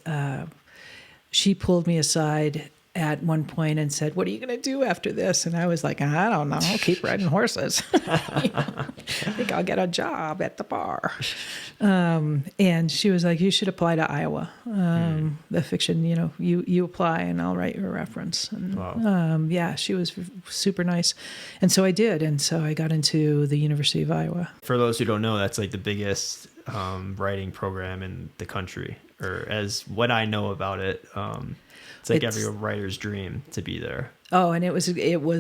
she pulled me aside at one point and said, "What are you going to do after this?" And I was like, "I don't know. I'll keep riding horses. I think I'll get a job at the bar." And she was like, "You should apply to Iowa. The fiction, you apply and I'll write your reference." And Wow. yeah, she was super nice. And so I did. And so I got into the University of Iowa. For those who don't know, that's like the biggest writing program in the country, or as what I know about it. It's like every writer's dream to be there. Oh, and it was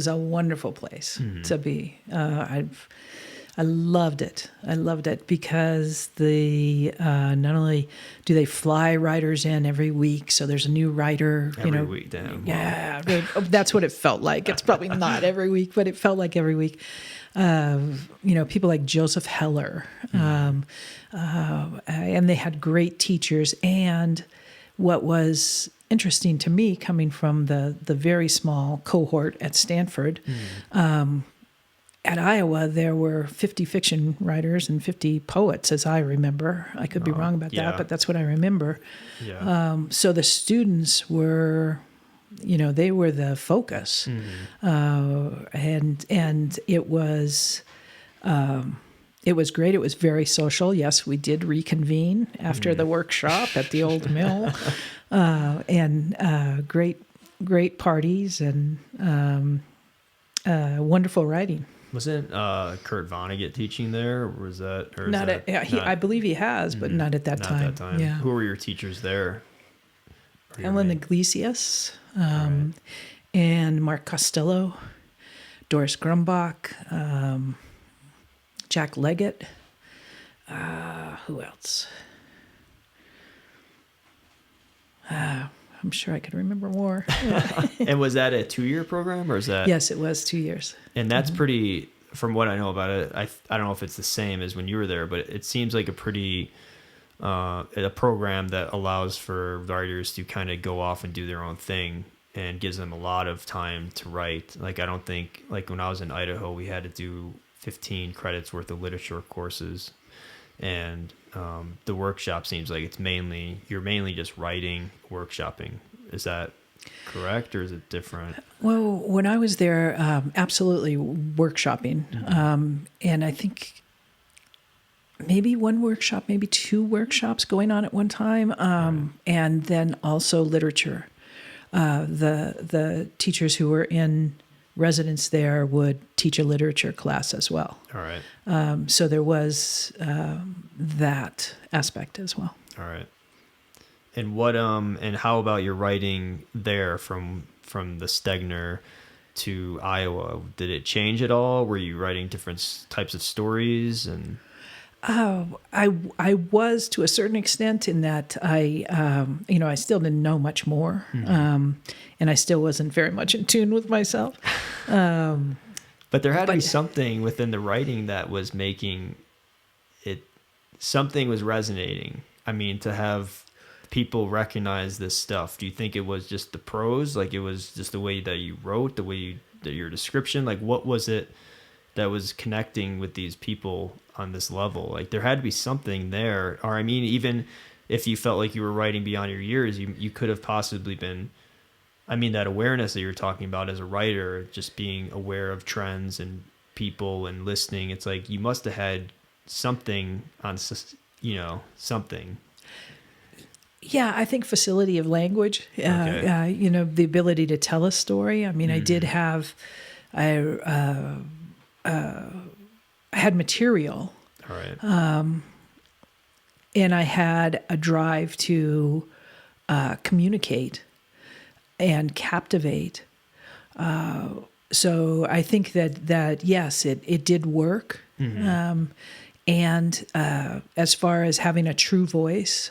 a wonderful place to be. I loved it. I loved it because not only do they fly writers in every week, so there's a new writer Every week, damn. Yeah, that's what it felt like. It's probably not every week, but it felt like every week. People like Joseph Heller, and they had great teachers. And what was interesting to me, coming from the very small cohort at Stanford, at Iowa, there were 50 fiction writers and 50 poets, as I remember. I could be wrong about that, but that's what I remember. Yeah. So the students were, they were the focus. And it was great. It was very social. Yes, we did reconvene after the workshop at the old mill, and great parties and wonderful writing. Wasn't Kurt Vonnegut teaching there, or was that? Or I believe he has, but not at that time. Not that time. Yeah. Who were your teachers there? Ellen Iglesias, and Mark Costello, Doris Grumbach, Jack Leggett. Who else? I'm sure I could remember more. And was that a 2-year program, or is that? Yes, it was 2 years. And that's pretty, from what I know about it, I don't know if it's the same as when you were there, but it seems like a pretty, a program that allows for writers to kind of go off and do their own thing and gives them a lot of time to write. Like, I don't think, like when I was in Idaho, we had to do 15 credits worth of literature courses. And the workshop seems like you're mainly just writing, workshopping. Is that correct, or is it different? Well, when I was there, absolutely workshopping. And I think maybe one workshop, maybe 2 workshops going on at one time. And then also literature. The teachers who were in residence there would teach a literature class as well. All right. So there was that aspect as well. All right. And what and how about your writing there from the Stegner to Iowa? Did it change at all? Were you writing different types of stories? And I was, to a certain extent, in that I still didn't know much more, and I still wasn't very much in tune with myself. But there had to be something within the writing that was making it, something was resonating. I mean, to have people recognize this stuff. Do you think it was just the prose? Like, it was just the way that you wrote, the way your description? Like, what was it that was connecting with these people on this level? Like, there had to be something there. Or, I mean, even if you felt like you were writing beyond your years, you could have possibly been, I mean, that awareness that you're talking about as a writer, just being aware of trends and people and listening. It's like, you must have had something on, something. Yeah, I think facility of language, the ability to tell a story. I mean, I did have, I had material. All right. And I had a drive to communicate and captivate. So I think that yes, it did work. And as far as having a true voice,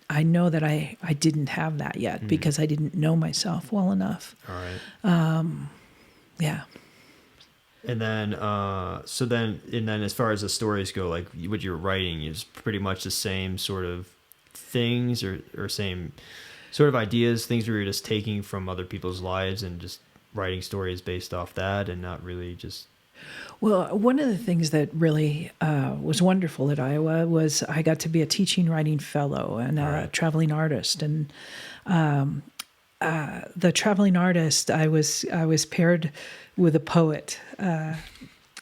I know that I didn't have that yet because I didn't know myself well enough. All right. Yeah. And then, and then as far as the stories go, like what you're writing is pretty much the same sort of things or same sort of ideas, things where you're just taking from other people's lives and just writing stories based off that and not really just... Well, one of the things that really was wonderful at Iowa was I got to be a teaching writing fellow and a traveling artist. And the traveling artist, I was paired with a poet,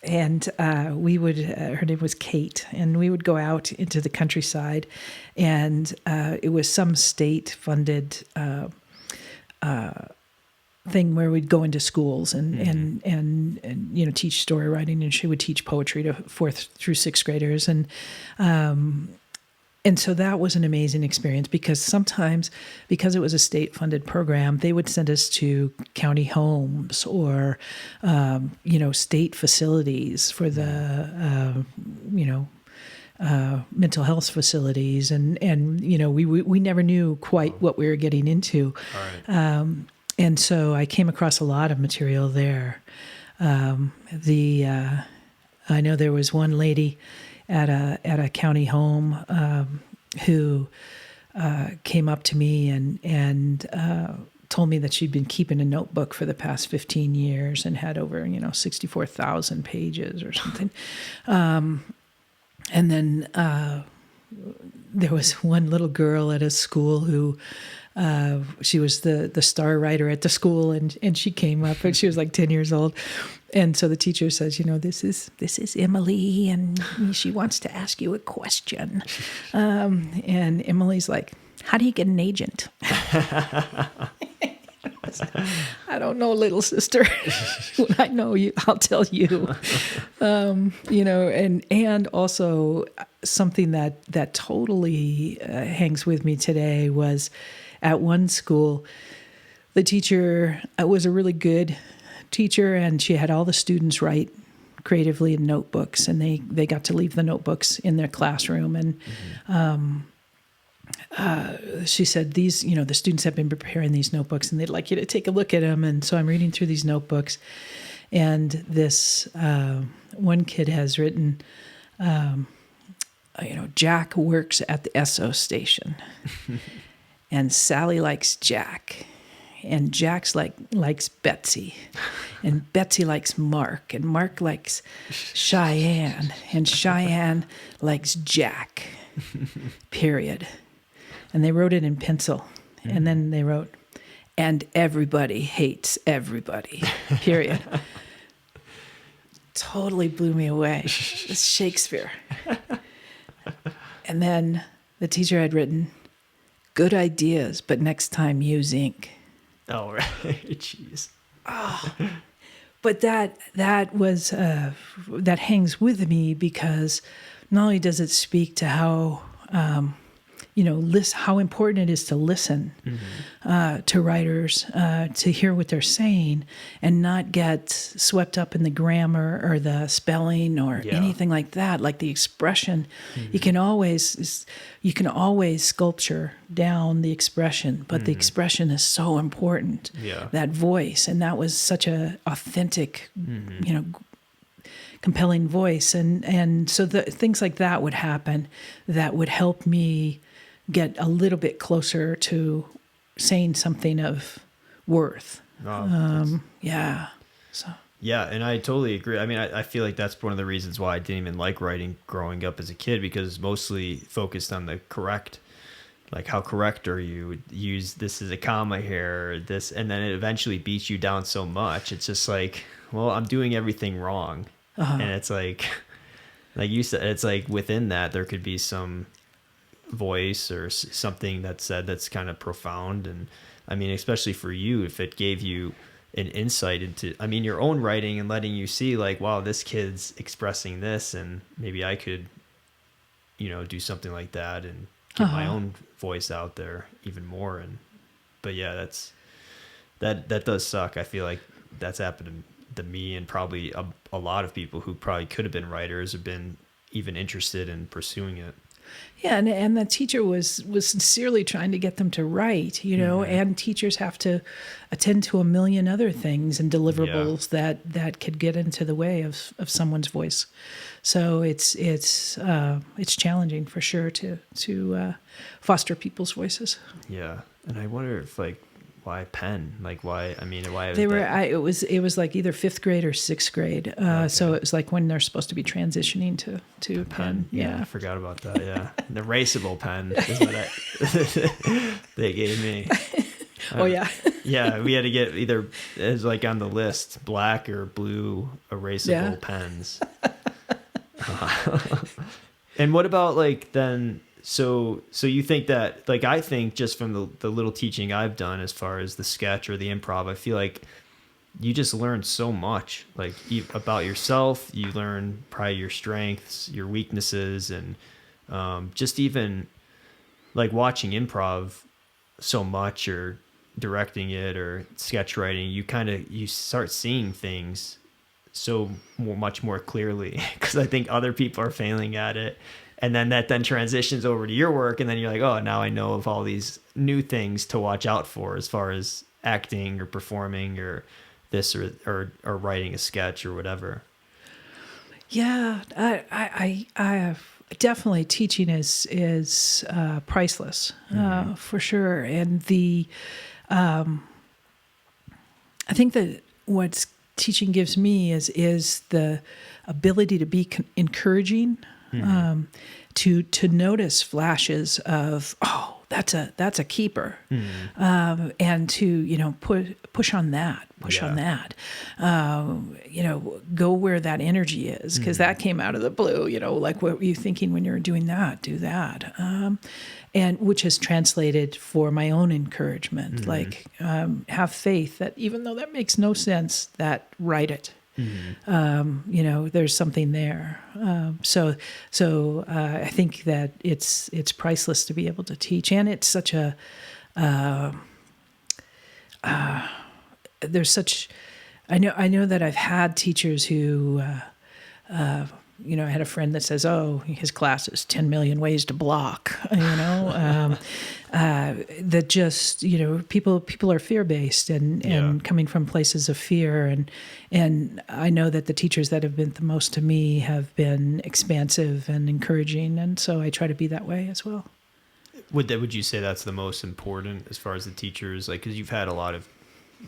and we would. Her name was Kate, and we would go out into the countryside, and it was some state-funded thing where we'd go into schools and you know, teach story writing, and she would teach poetry to 4th through 6th graders, and so that was an amazing experience because sometimes, because it was a state-funded program, they would send us to county homes or, you know, state facilities for the, you know, mental health facilities, and you know, we never knew quite what we were getting into. All right. And so I came across a lot of material there. I know there was one lady at a county home who came up to me and told me that she'd been keeping a notebook for the past 15 years and had over, you know, 64,000 pages or something. And then there was one little girl at a school who she was the star writer at the school, and she came up and she was like 10 years old. And so the teacher says, you know, this is Emily, and she wants to ask you a question. And Emily's like, how do you get an agent? I don't know, little sister. When I know you, I'll tell you. You know, and also something that totally hangs with me today was at one school, the teacher was a really good teacher, and she had all the students write creatively in notebooks, and they got to leave the notebooks in their classroom. And she said, these, you know, the students have been preparing these notebooks, and they'd like you to take a look at them. And so I'm reading through these notebooks, and this one kid has written, you know, Jack works at the SO station. And Sally likes Jack, and Jack's likes Betsy, and Betsy likes Mark, and Mark likes Cheyenne, and Cheyenne likes Jack, period. And they wrote it in pencil, and then they wrote, and everybody hates everybody, period. Totally blew me away. It's Shakespeare. And then the teacher had written, good ideas, but next time use ink. Oh, right. Jeez. Oh, but that was that hangs with me because not only does it speak to how you know, how important it is to listen to writers, to hear what they're saying, and not get swept up in the grammar or the spelling or anything like that. Like the expression, you can always sculpture down the expression, but the expression is so important. Yeah. That voice, and that was such a authentic, you know, compelling voice, and so things like that would happen that would help me get a little bit closer to saying something of worth. Yeah. So. Yeah, and I totally agree. I mean, I feel like that's one of the reasons why I didn't even like writing growing up as a kid, because mostly focused on the correct, like how correct are you? Use this as a comma here, this, and then it eventually beats you down so much. It's just like, well, I'm doing everything wrong. And it's like you said, it's like within that there could be some voice or something that's said that's kind of profound. And I mean, especially for you, if it gave you an insight into, I mean, your own writing and letting you see like, wow, this kid's expressing this, and maybe I could, you know, do something like that and get my own voice out there even more. And but yeah, that does suck. I feel like that's happened to me and probably a lot of people who probably could have been writers have been even interested in pursuing it. Yeah, and the teacher was sincerely trying to get them to write, and teachers have to attend to a million other things and deliverables that could get into the way of someone's voice. So it's challenging for sure to foster people's voices. Yeah, and I wonder if why pen? Why? I mean, why? It was like either 5th grade or 6th grade. Okay. So it was like when they're supposed to be transitioning to pen. Yeah, I forgot about that. Yeah, the erasable pen is what they gave me. Oh yeah. Yeah, we had to get either, it was like on the list, black or blue erasable pens. And what about then? So you think that, I think just from the little teaching I've done as far as the sketch or the improv, I feel like you just learn so much, about yourself. You learn probably your strengths, your weaknesses, and just even watching improv so much, or directing it, or sketch writing, you start seeing things so much more clearly, because I think other people are failing at it. And then that transitions over to your work, and then you're like, oh, now I know of all these new things to watch out for as far as acting or performing or this or writing a sketch or whatever. Yeah, I definitely, teaching is priceless, for sure. And I think that what's teaching gives me is the ability to be encouraging. To notice flashes of, oh, that's a keeper, and to push on that, go where that energy is, because that came out of the blue. What were you thinking when you were doing that? Do that, and which has translated for my own encouragement. Have faith that even though that makes no sense, that write it. There's something there. So I think that it's priceless to be able to teach, and it's such a there's such. I know that I've had teachers who. I had a friend that says, "Oh, his class is 10 million ways to block." That just people are fear based and coming from places of fear, and I know that the teachers that have been the most to me have been expansive and encouraging, and so I try to be that way as well. Would you say that's the most important as far as the teachers? Because you've had a lot of,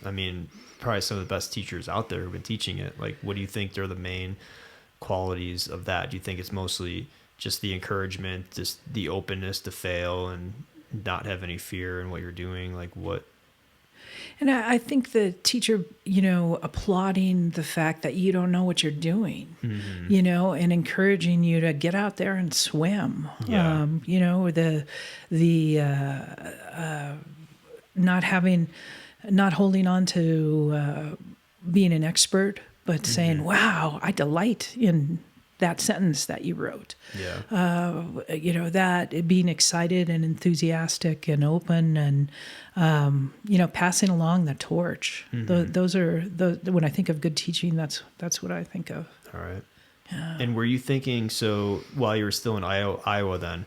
probably some of the best teachers out there who've been teaching it. What do you think they're the main qualities of that? Do you think it's mostly just the encouragement, just the openness to fail and not have any fear in what you're doing? What? And I think the teacher, applauding the fact that you don't know what you're doing, and encouraging you to get out there and swim. Yeah. Not holding on to being an expert, but saying, wow, I delight in that sentence that you wrote. Yeah. That being excited and enthusiastic and open and, passing along the torch. Those are when I think of good teaching, that's what I think of. All right. Yeah. And were you thinking, so while you were still in Iowa then,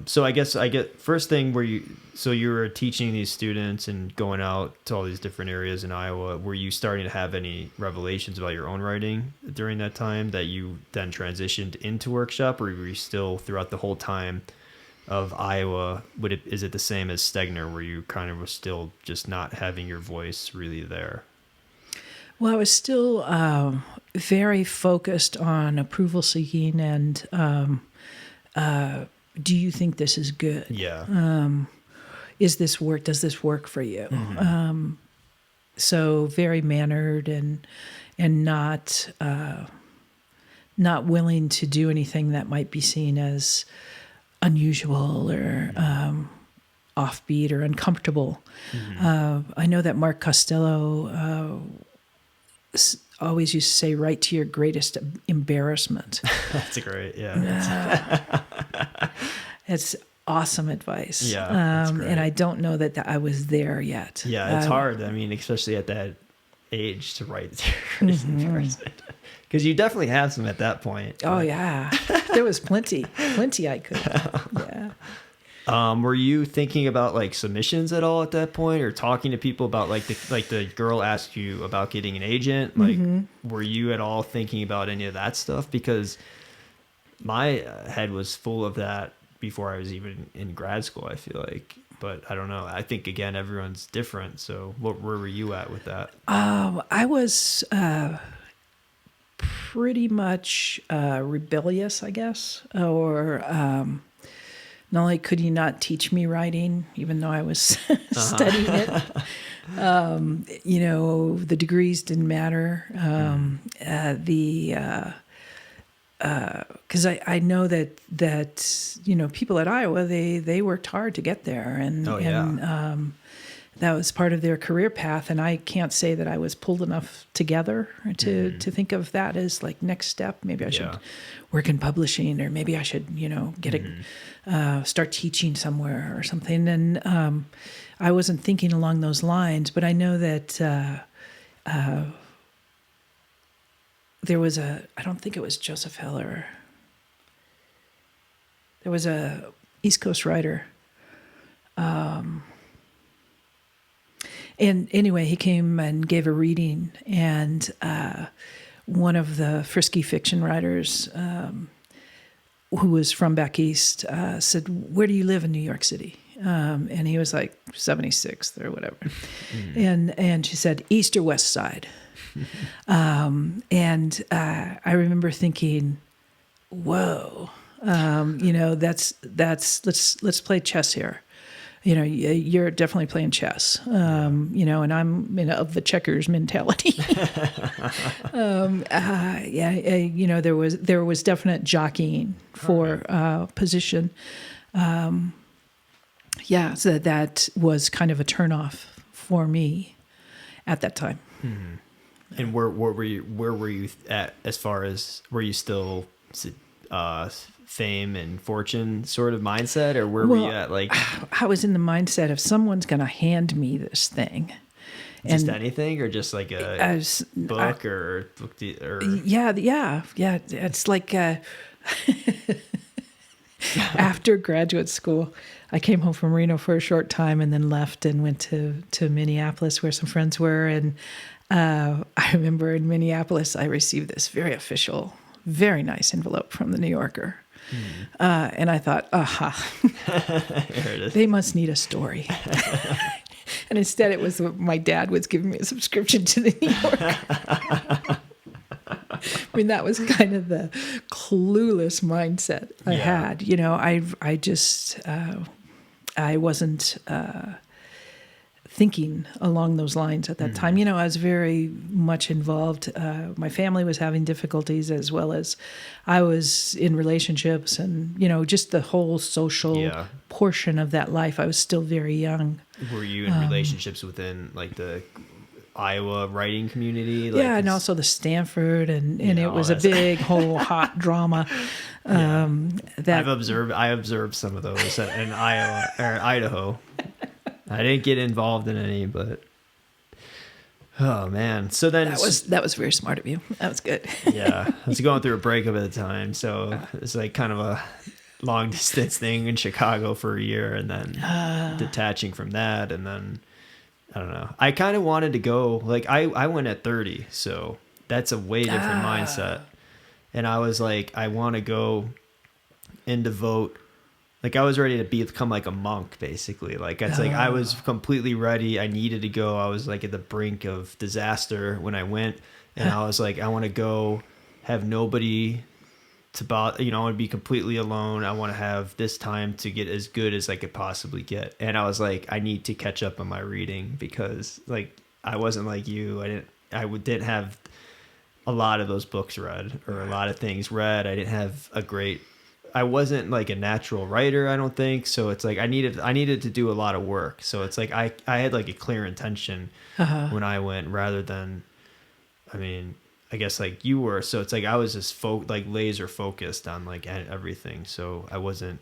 so I guess first thing you were teaching these students and going out to all these different areas in Iowa, were you starting to have any revelations about your own writing during that time that you then transitioned into workshop, or were you still throughout the whole time of Iowa, is it the same as Stegner, where you kind of were still just not having your voice really there? Well, I was still very focused on approval seeking and do you think this is good? Yeah. Does this work for you? So very mannered and not willing to do anything that might be seen as unusual or offbeat or uncomfortable. I know that Mark Costello always used to say, "Write to your greatest embarrassment." That's great. Yeah. It's awesome advice. Yeah. And I don't know that I was there yet. Yeah, it's hard. Especially at that age to write in person. Because you definitely have some at that point. Oh yeah, there was plenty I could. Yeah. Were you thinking about like submissions at all at that point, or talking to people about like the girl asked you about getting an agent? Like, were you at all thinking about any of that stuff? Because my head was full of that before I was even in grad school, I feel like. But I don't know. I think, again, everyone's different. So where were you at with that? I was pretty much rebellious, I guess. Or not only could you not teach me writing, even though I was studying it. The degrees didn't matter. Because I know that people at Iowa, they worked hard to get there, and that was part of their career path. And I can't say that I was pulled enough together to think of that as like next step. Maybe I should work in publishing, or maybe I should get start teaching somewhere or something. And I wasn't thinking along those lines, but I know that. There was I don't think it was Joseph Heller. There was a East Coast writer. And anyway, he came and gave a reading, and one of the frisky fiction writers who was from back east said, "Where do you live in New York City?" And he was like 76th or whatever. And she said, "East or West Side?" And I remember thinking, "Whoa, let's play chess here. You're definitely playing chess. And I'm of the checkers mentality." There was definite jockeying for position. So that was kind of a turnoff for me at that time. Mm-hmm. And where were you at as far as, were you still fame and fortune sort of mindset, or where were you at? Like, I was in the mindset of someone's going to hand me this thing. Just anything, or just like a book or yeah. It's like after graduate school, I came home from Reno for a short time and then left and went to Minneapolis where some friends were. And I remember in Minneapolis, I received this very official, very nice envelope from the New Yorker. And I thought, There it is. They must need a story. And instead it was my dad was giving me a subscription to the New Yorker. I mean, that was kind of the clueless mindset I had. I wasn't thinking along those lines at that time. I was very much involved. My family was having difficulties, as well as I was in relationships, and just the whole social portion of that life. I was still very young. Were you in relationships within like the Iowa writing community? And also the Stanford, and it was a big whole hot drama. That I observed some of those in Iowa or Idaho. I didn't get involved in any, but oh man. So then that was very smart of you. That was good. I was going through a breakup at the time, so it's like kind of a long distance thing in Chicago for a year, and then detaching from that, and then I don't know. I kind of wanted to go, like I went at 30, so that's a way different mindset. And I was like, I want to go and devote. Like I was ready to become like a monk, basically. Like it's like I was completely ready. I needed to go. I was like at the brink of disaster when I went, and I was like, I want to go, have nobody to bother. I want to be completely alone. I want to have this time to get as good as I could possibly get. And I was like, I need to catch up on my reading, because like I wasn't like you. I didn't have a lot of those books read, or a lot of things read. I didn't have I wasn't like a natural writer, I don't think. So it's like I needed to do a lot of work. So it's like I had like a clear intention when I went, rather than, I guess like you were. So it's like I was just laser focused on like everything. So I wasn't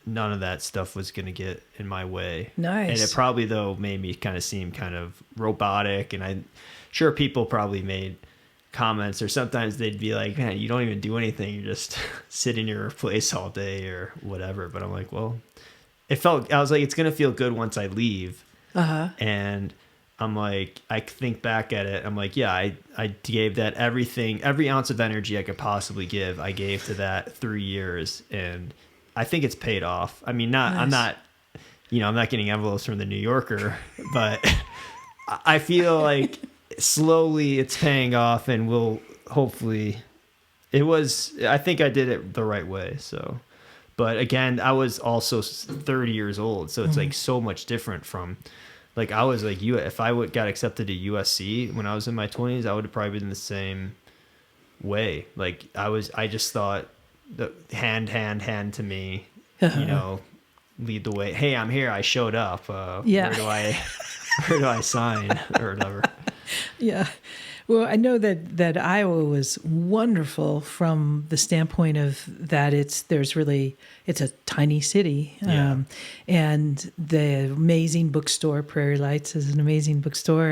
none of that stuff was going to get in my way. Nice. And it probably, though, made me kind of seem kind of robotic. And I'm sure people probably made comments, or sometimes they'd be like, man, you don't even do anything. You just sit in your place all day or whatever. But I'm like, well, I was like, it's going to feel good once I leave. And I'm like, I think back at it. I'm like, yeah, I gave that everything, every ounce of energy I could possibly give. I gave to that 3 years, and I think it's paid off. I mean, Nice. I'm not getting envelopes from the New Yorker, but I feel like slowly it's paying off, and will hopefully. I think I did it the right way. So, but again, I was also 30 years old, so it's like so much different from. Like, I was like, if I got accepted to USC when I was in my 20s, I would have probably been the same way. Like, I just thought, the hand to me, lead the way. Hey, I'm here. I showed up. Yeah. Where do I sign or whatever? Yeah. Well, I know that Iowa was wonderful from the standpoint of that it's a tiny city. Yeah. And the amazing bookstore, Prairie Lights is an amazing bookstore.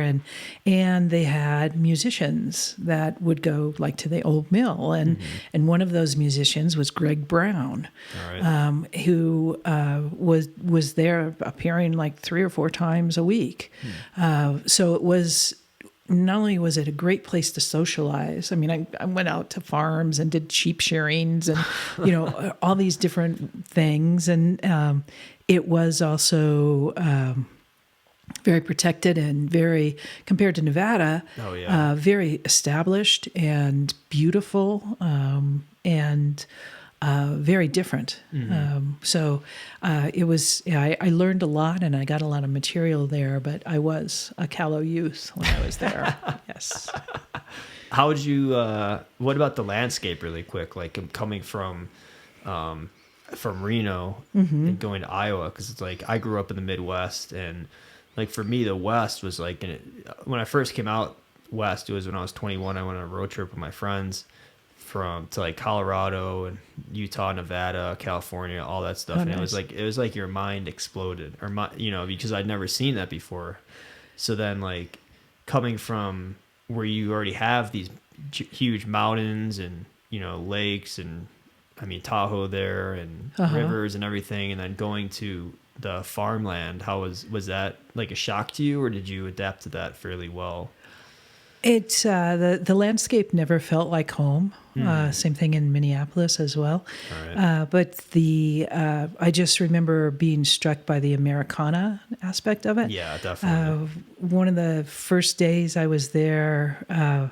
And they had musicians that would go like to the old mill. And one of those musicians was Greg Brown, All right. who was there appearing like 3 or 4 times a week. So it was, not only was it a great place to socialize, I mean, I went out to farms and did sheep shearings and, all these different things. And it was also very protected and very, compared to Nevada, very established and beautiful and very different. So it was, I learned a lot and I got a lot of material there, but I was a callow youth when I was there. Yes. How would you, what about the landscape really quick? Like coming from Reno and going to Iowa, because it's like I grew up in the Midwest, and like for me the West was like when I first came out West, it was when I was 21. I went on a road trip with my friends to like Colorado and Utah, Nevada, California, all that stuff. Oh, and nice. it was like your mind exploded, or because I'd never seen that before. So then like coming from where you already have these huge mountains and lakes and I mean Tahoe there and rivers and everything, and then going to the farmland, how was that like a shock to you, or did you adapt to that fairly well? It's the landscape never felt like home. Same thing in Minneapolis as well. All right. But I just remember being struck by the Americana aspect of it. Yeah, definitely. One of the first days I was there, I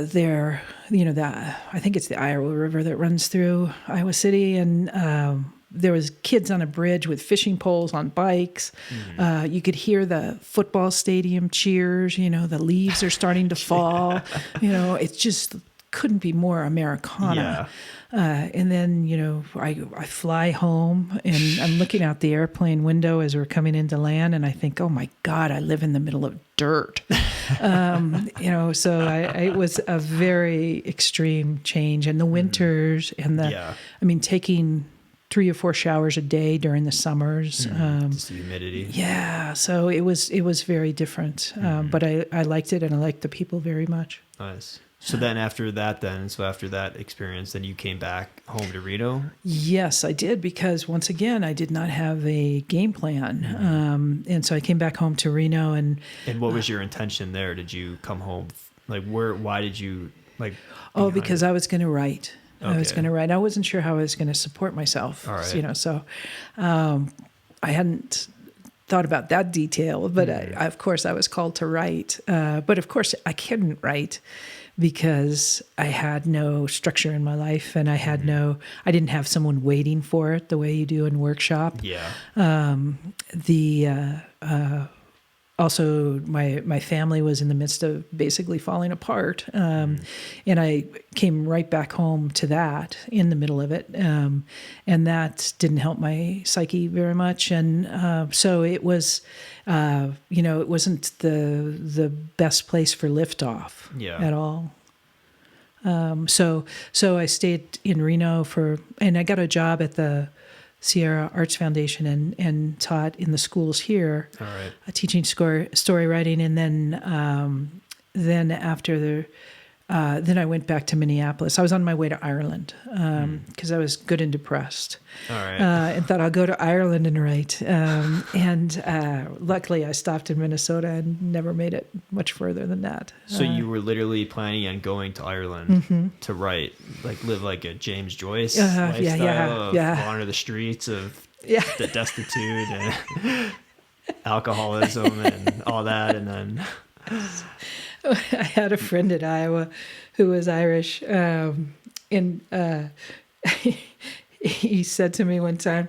think it's the Iowa River that runs through Iowa City, and there was kids on a bridge with fishing poles on bikes. You could hear the football stadium cheers. The leaves are starting to fall. It just couldn't be more Americana. Yeah. And then, I fly home and I'm looking out the airplane window as we're coming into land, and I think, oh my God, I live in the middle of dirt. So it was a very extreme change. And the winters and taking 3 or 4 showers a day during the summers. Just the humidity. Yeah, so it was very different. But I liked it, and I liked the people very much. Nice. So then after that experience, then you came back home to Reno? Yes, I did, because once again, I did not have a game plan. And so I came back home to Reno. And what was your intention there? Did you come home? Like why did you like? Because I was going to write. Okay. I was going to write. I wasn't sure how I was going to support myself. All right. So I hadn't thought about that detail, but of course I was called to write. But of course I couldn't write because I had no structure in my life, and I didn't have someone waiting for it the way you do in workshop. Yeah. Also, my family was in the midst of basically falling apart, and I came right back home to that in the middle of it, and that didn't help my psyche very much, and so it was, it wasn't the best place for liftoff at all. So I stayed in Reno and I got a job at the Sierra Arts Foundation and taught in the schools here, All right. teaching story writing, and then after then I went back to Minneapolis. I was on my way to Ireland because I was good and depressed. All right. And thought I'll go to Ireland and write. Luckily I stopped in Minnesota and never made it much further than that. So you were literally planning on going to Ireland to write, like live like a James Joyce lifestyle of wander the streets of the destitute and alcoholism and all that, and then I had a friend in Iowa who was Irish, and he said to me one time,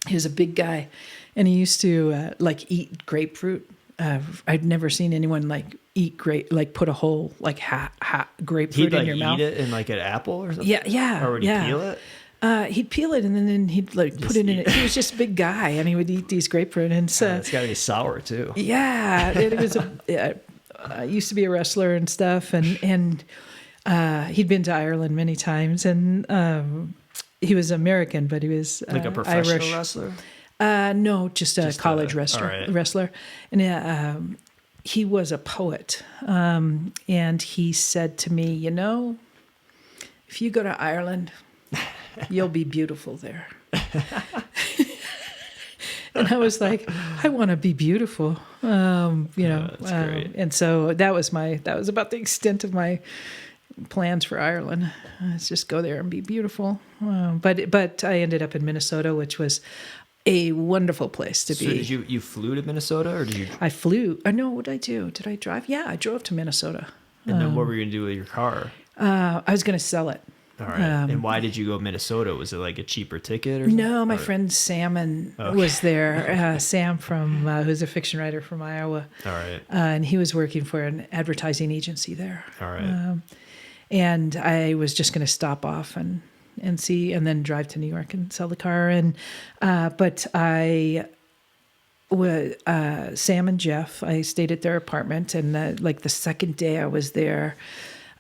he was a big guy, and he used to eat grapefruit. I'd never seen anyone eat put a whole grapefruit in your mouth. He'd eat it in like an apple or something? Yeah. Or would he peel it? He'd peel it and then he'd put it in it. He was just a big guy and he would eat these grapefruit. And so it's got to be sour too. Yeah. It was I used to be a wrestler and stuff, and he'd been to Ireland many times, and he was American, but he was like a professional Irish wrestler. No, just a college wrestler. Right. Wrestler, and he was a poet, and he said to me, if you go to Ireland, you'll be beautiful there. And I was like, I want to be beautiful, that's great. And so that was about the extent of my plans for Ireland. Let's just go there and be beautiful. But I ended up in Minnesota, which was a wonderful place to be. So you flew to Minnesota, or did you? I flew. No, what did I do? Did I drive? Yeah, I drove to Minnesota. And then what were you going to do with your car? I was going to sell it. All right. And why did you go Minnesota? Was it like a cheaper ticket or No, something? my friend Sam was there. Sam who's a fiction writer from Iowa. All right. And he was working for an advertising agency there. All right. And I was just going to stop off and see, and then drive to New York and sell the car. And but I was Sam and Jeff. I stayed at their apartment, and the second day I was there,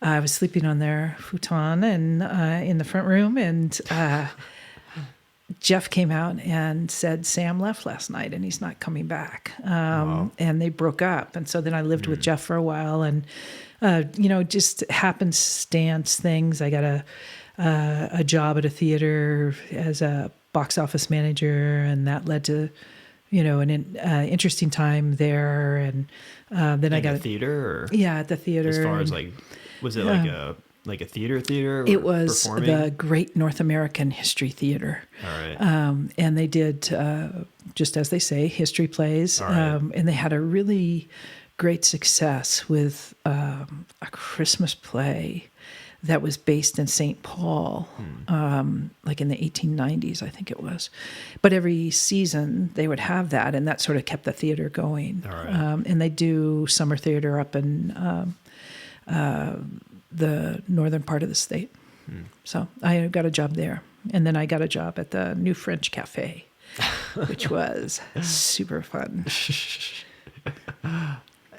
I was sleeping on their futon and in the front room, and Jeff came out and said, Sam left last night and he's not coming back. Wow. And they broke up. And so then I lived with Jeff for a while, and, just happenstance things. I got a job at a theater as a box office manager, and that led to, an interesting time there. And then I got a theater? Or yeah, at the theater. As far as was it like a theater? Or it was performing? the Great North American History Theater. All right. And they did, just as they say, history plays. All right. And they had a really great success with a Christmas play that was based in St. Paul, like in the 1890s, I think it was. But every season they would have that, and that sort of kept the theater going. All right. And they do summer theater up in the northern part of the state. So I got a job there. And then I got a job at the New French Cafe, which was super fun.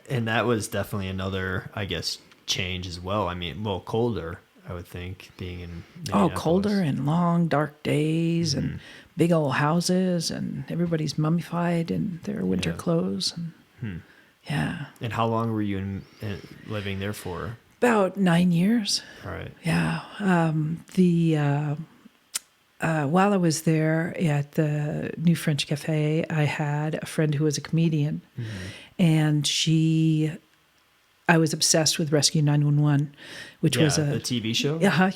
And that was definitely another, I guess, change as well. I mean, colder, I would think, being in Minneapolis. Colder and long, dark days and big old houses, and everybody's mummified in their winter clothes. And, yeah. And how long were you living there for? About 9 years. All right. Yeah. While I was there at the New French Cafe, I had a friend who was a comedian, and I was obsessed with Rescue 911, which was the TV show. Yeah.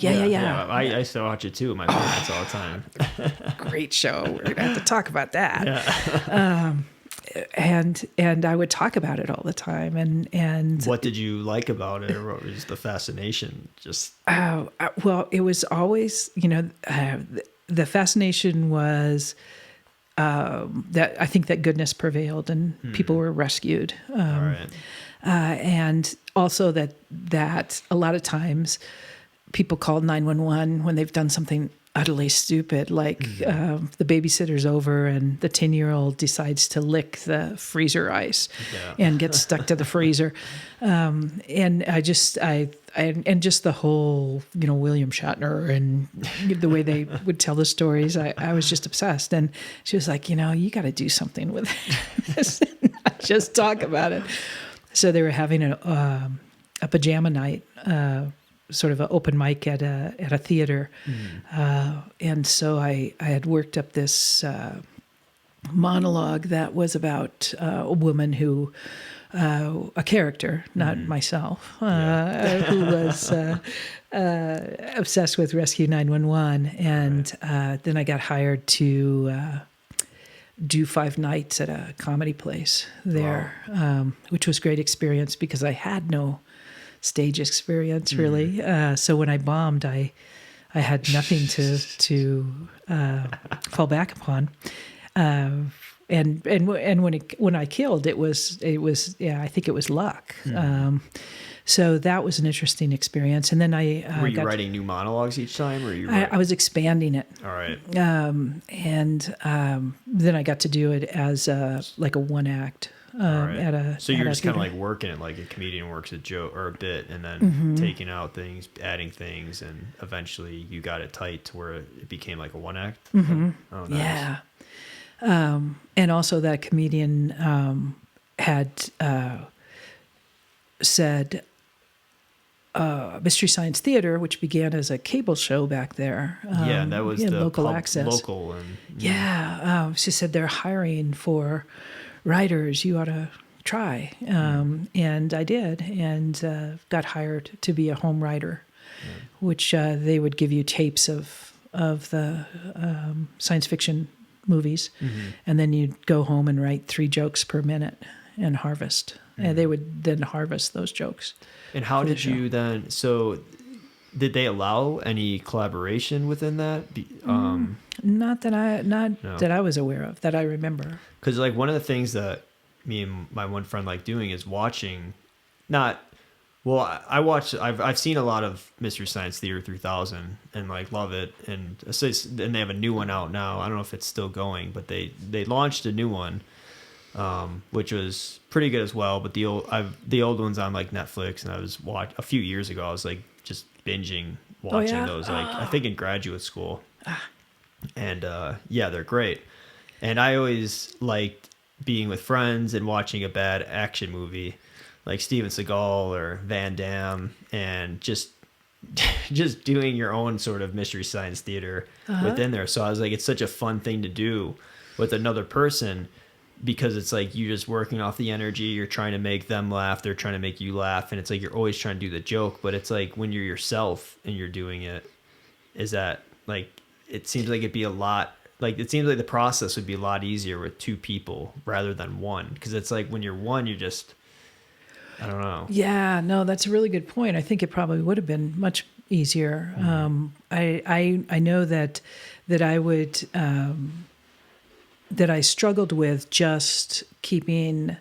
I still watch it too with my parents all the time. Great show. We're gonna have to talk about that. Yeah. And I would talk about it all the time. And what did you like about it, or what was the fascination? Just well, it was always, the fascination was that I think that goodness prevailed and people were rescued. all right. And also that a lot of times people called 911 when they've done something utterly stupid. Like the babysitter's over and the 10-year-old decides to lick the freezer ice and gets stuck to the freezer. And just the whole, William Shatner and the way they would tell the stories, I was just obsessed. And she was like, you got to do something with this, not just talk about it. So they were having a pajama night, sort of an open mic at a theater. And so I had worked up this monologue that was about a woman who, a character, not myself, who was obsessed with Rescue 911. And then I got hired to do 5 nights at a comedy place there, which was a great experience because I had no stage experience really. So when I bombed, I had nothing to fall back upon. And when I killed, it was I think it was luck. So that was an interesting experience. And then were you writing new monologues each time, or I was expanding it. All right. And then I got to do it as like a one act. So you're just kind of like working it like a comedian works a joke or a bit, and then taking out things, adding things, and eventually you got it tight to where it became like a one act. Oh, nice. Yeah. And also that comedian had said Mystery Science Theater, which began as a cable show back there. And that was the local access. Local and she said they're hiring for writers. You ought to try. And I did, and got hired to be a home writer, which they would give you tapes of the science fiction movies, and then you'd go home and write 3 jokes per minute and harvest. And they would then harvest those jokes. And how did you then? So, did they allow any collaboration within that? Not that I was aware of, that I remember. Because like one of the things that me and my one friend like doing is watching. I've seen a lot of Mystery Science Theater 3000 and like love it, and they have a new one out now. I don't know if it's still going, but they launched a new one, which was pretty good as well. But the old one's on like Netflix, and I was a few years ago. I was like just binging watching those, like I think in graduate school, and they're great. And I always liked being with friends and watching a bad action movie like Steven Seagal or Van Damme, and just doing your own sort of Mystery Science Theater within there. So I was like, it's such a fun thing to do with another person, because it's like you're just working off the energy. You're trying to make them laugh. They're trying to make you laugh. And it's like you're always trying to do the joke. But it's like when you're yourself and you're doing it, is that like, it seems like it'd be a lot, like it seems like the process would be a lot easier with 2 people rather than one. Because it's like when you're one, you're just, I don't know. Yeah, no, that's a really good point. I think it probably would have been much easier. I know that I would... that I struggled with just keeping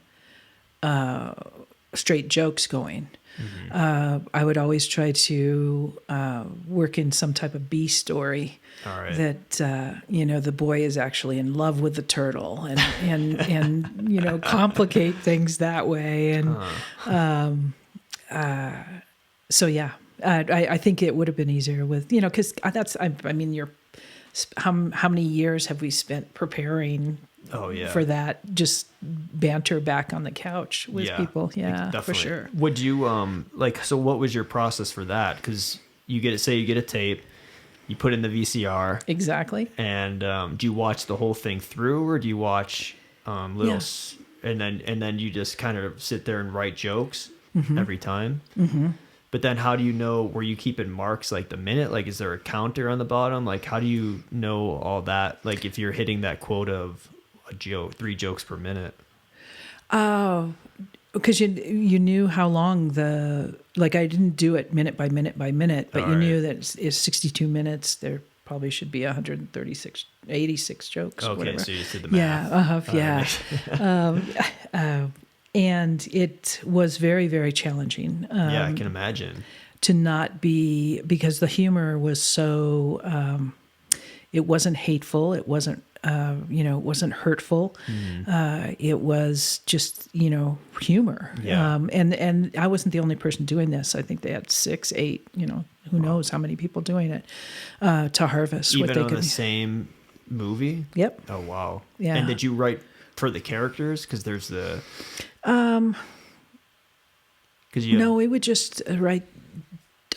straight jokes going. I would always try to work in some type of B story that the boy is actually in love with the turtle, and complicate things that way. And I think it would have been easier with because you're. How many years have we spent preparing for that, just banter back on the couch with people? Yeah, for sure. Would you so what was your process for that? Because you get a tape, you put in the VCR. Exactly. And do you watch the whole thing through, or do you watch and then you just kind of sit there and write jokes every time? But then how do you know, were you keeping marks like the minute? Like, is there a counter on the bottom? Like, how do you know all that? Like, if you're hitting that quota of 3 jokes per minute? Because you knew how long I didn't do it minute by minute by minute, but knew that it's 62 minutes. There probably should be 86 jokes. Okay, whatever. so you just did the math. And it was very, very challenging. I can imagine. To not be, because the humor was so it wasn't hateful. It wasn't, it wasn't hurtful. It was just, humor. Yeah. And I wasn't the only person doing this. I think they had 6, 8, who knows how many people doing it to harvest Even what they on could. the same movie? Yep. Oh, wow. Yeah. And did you write for the characters? Because there's the... No, we would just write.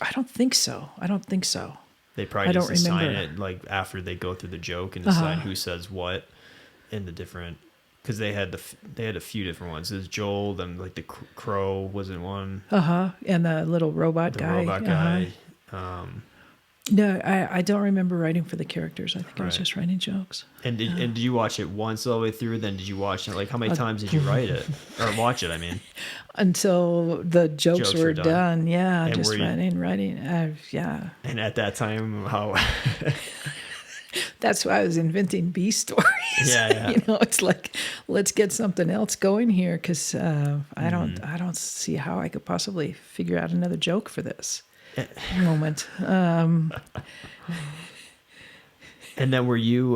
I don't think so. They probably I just don't assign remember. it like after they go through the joke and decide who says what in the different... Because they had a few different ones. There's Joel, then like the crow wasn't one. And the little robot The guy. robot guy. No, I don't remember writing for the characters. I think I was Right. just writing jokes. And did you watch it once all the way through? Then did you watch it? Like, how many times did you write it or watch it? I mean, Until the jokes were done. Yeah, And just were you- writing. Yeah. and at that time, how? That's why I was inventing B stories. Yeah. It's like, let's get something else going here because I don't see how I could possibly figure out another joke for this moment. And then were you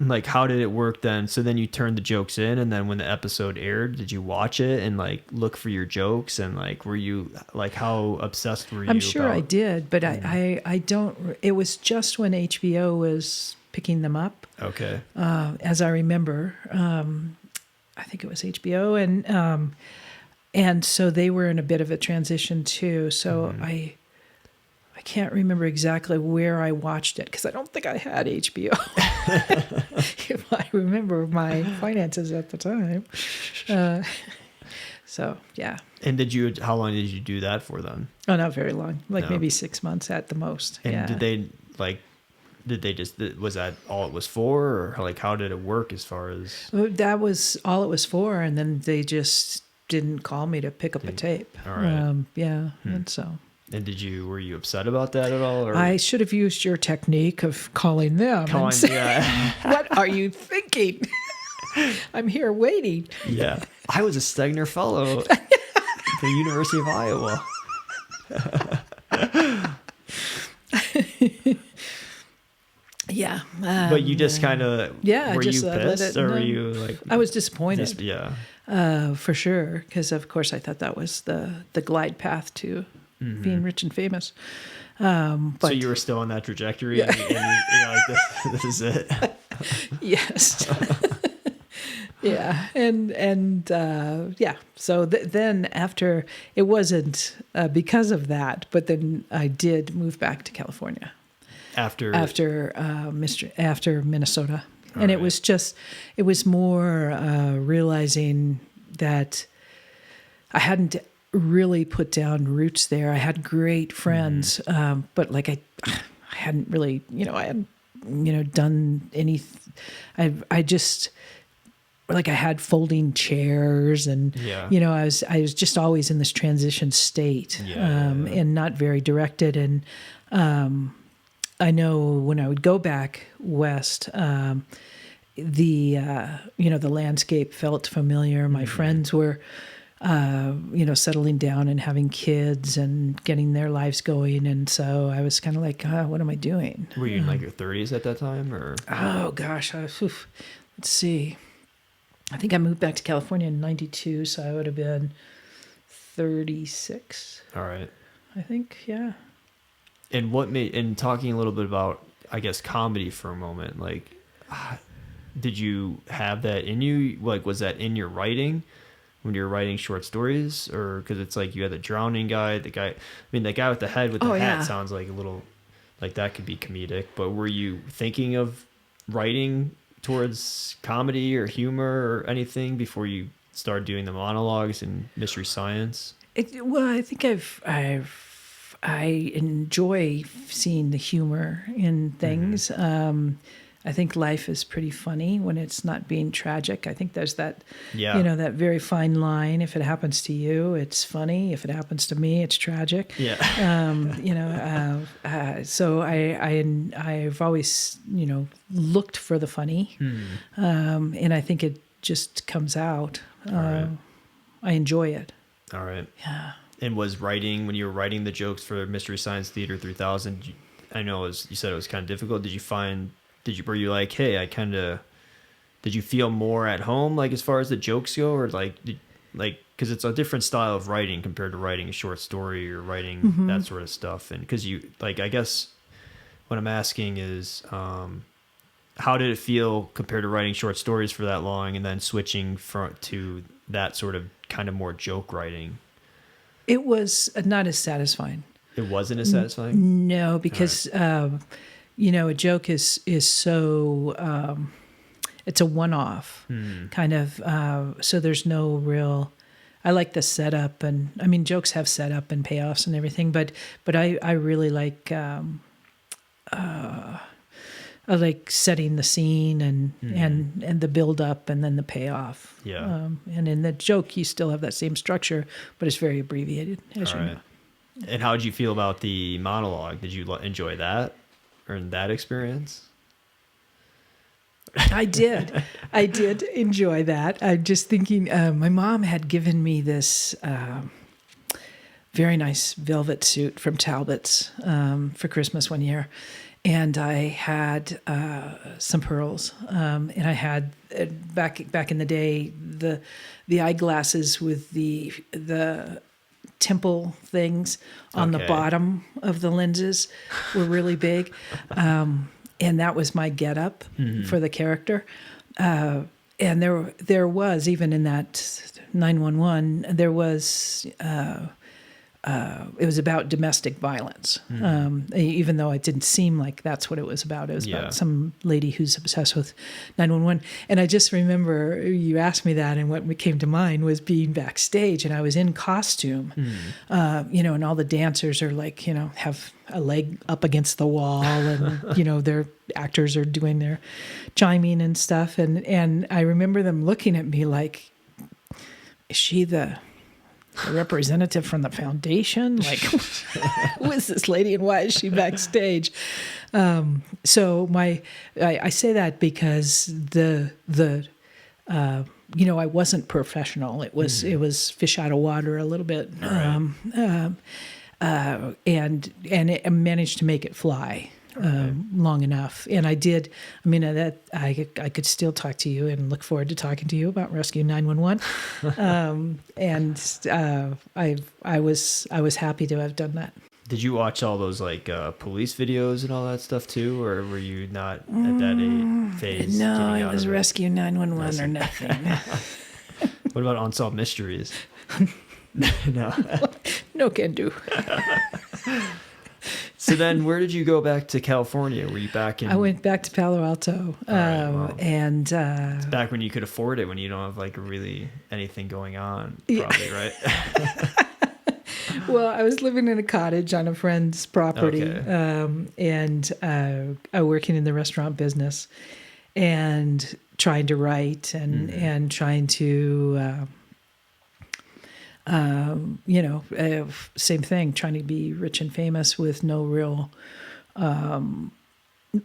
like, how did it work then? So then you turned the jokes in, and then when the episode aired, did you watch it and like look for your jokes, and like were you like, how obsessed were you? I'm sure I about- did, but I don't. It was just when HBO was picking them up. Okay. As I remember. I think it was HBO, and so they were in a bit of a transition too. So I can't remember exactly where I watched it because I don't think I had HBO. If I remember my finances at the time. So yeah. And how long did you do that for then? Oh, not very long. Like No. maybe 6 months at the most. And yeah. did they just, was that all it was for, or like, how did it work as far as? That was all it was for, and then they just didn't call me to pick up a tape. All right. Yeah, and so And were you upset about that at all? Or I should have used your technique of calling them. and saying, yeah. what are you thinking? I'm here waiting. Yeah. I was a Stegner Fellow at the University of Iowa. Yeah. But you just kind of, yeah, were just you let pissed, it- or no. were you like, I was disappointed, yeah. for sure, because of course I thought that was the glide path to being rich and famous. But So you were still on that trajectory, and you're like, this is it. yes. Yeah. And yeah. So then after, it wasn't because of that, but then I did move back to California After Minnesota. And right. it was more realizing that I hadn't really put down roots there. I had great friends, but like I hadn't really, I hadn't, done any. I just like I had folding chairs, and I was just always in this transition state, and not very directed. And I know when I would go back west, the landscape felt familiar. My friends were, settling down and having kids and getting their lives going. And so I was kind of like, what am I doing? Were you in like your 30s at that time, or? Oh gosh. Let's see. I think I moved back to California in 92. So I would have been 36. All right. I think. Yeah. And and talking a little bit about, I guess, comedy for a moment, like, did you have that in you? Like, was that in your writing when you were writing short stories? Or, because it's like you had the drowning guy, the guy with the head with the hat sounds like a little, like that could be comedic, but were you thinking of writing towards comedy or humor or anything before you started doing the monologues and Mystery Science? Well, I think I enjoy seeing the humor in things. I think life is pretty funny when it's not being tragic. I think there's that, that very fine line. If it happens to you, it's funny. If it happens to me, it's tragic. Yeah. So I've always, looked for the funny. And I think it just comes out. Right. I enjoy it. All right. Yeah. And was writing, when you were writing the jokes for Mystery Science Theater 3000, I know you said it was kind of difficult. Were you like, hey, did you feel more at home, like as far as the jokes go, or because it's a different style of writing compared to writing a short story or writing that sort of stuff. And because I guess what I'm asking is, how did it feel compared to writing short stories for that long and then switching to that sort of kind of more joke writing? It was not as satisfying. It wasn't as satisfying? No, because, a joke is so, it's a one-off kind of, so there's no real, I like the setup, and I mean, jokes have setup and payoffs and everything, but I really like, I like setting the scene and the build up and then the payoff. Yeah. And in the joke, you still have that same structure, but it's very abbreviated, as you know. And how did you feel about the monologue? Did you enjoy that or that experience? I did. I did enjoy that. I'm just thinking, my mom had given me this very nice velvet suit from Talbot's for Christmas one year. And I had some pearls, and I had back in the day the eyeglasses with the temple things on the bottom of the lenses were really big, and that was my getup for the character. And there was, even in that 911, there was. It was about domestic violence, even though it didn't seem like that's what it was about. It was about some lady who's obsessed with 911. And I just remember you asked me that, and what came to mind was being backstage, and I was in costume, and all the dancers are like, have a leg up against the wall, and, their actors are doing their chiming and stuff. And I remember them looking at me like, is she the representative from the foundation? Like, who is this lady and why is she backstage? So I say that because I wasn't professional. It was fish out of water a little bit. Right. And it managed to make it fly. Long enough, and I did. I mean, that I could still talk to you and look forward to talking to you about Rescue 911. I was happy to have done that. Did you watch all those police videos and all that stuff too, or were you not at that phase? No, it was Rescue 911 or nothing. What about Unsolved Mysteries? No can do. So then, where did you go back to California? Were you back in? I went back to Palo Alto, wow. and it's back when you could afford it, when you don't have really anything going on, probably, right? Well, I was living in a cottage on a friend's property, and working in the restaurant business, and trying to write and trying to. Same thing, trying to be rich and famous with no real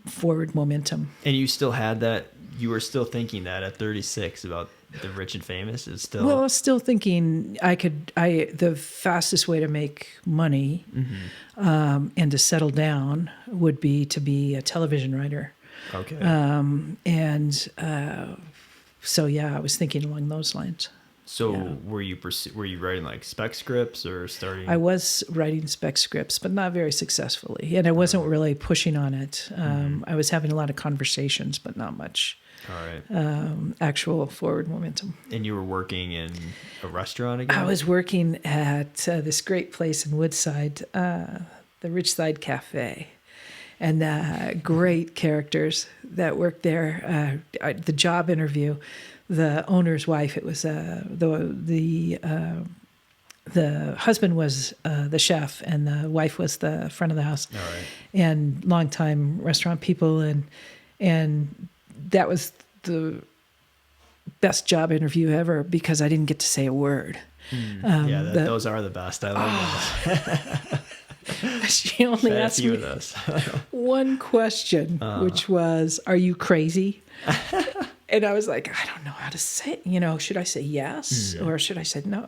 forward momentum. And you still had that, you were still thinking that at 36 about the rich and famous is still... Well, I was still thinking the fastest way to make money and to settle down would be to be a television writer. Okay. So I was thinking along those lines. So were you writing spec scripts or starting? I was writing spec scripts, but not very successfully, and I wasn't really pushing on it. I was having a lot of conversations, but not much. All right. Actual forward momentum. And you were working in a restaurant again? I was working at this great place in Woodside, the Richside Cafe, and great characters that worked there. The job interview. The owner's wife, it was the husband was the chef and the wife was the front of the house. All right. And longtime restaurant people, and that was the best job interview ever because I didn't get to say a word. Those are the best. I love those. She only asked me one question, which was, "Are you crazy?" And I was like, I don't know how to say it. Should I say yes or should I say no?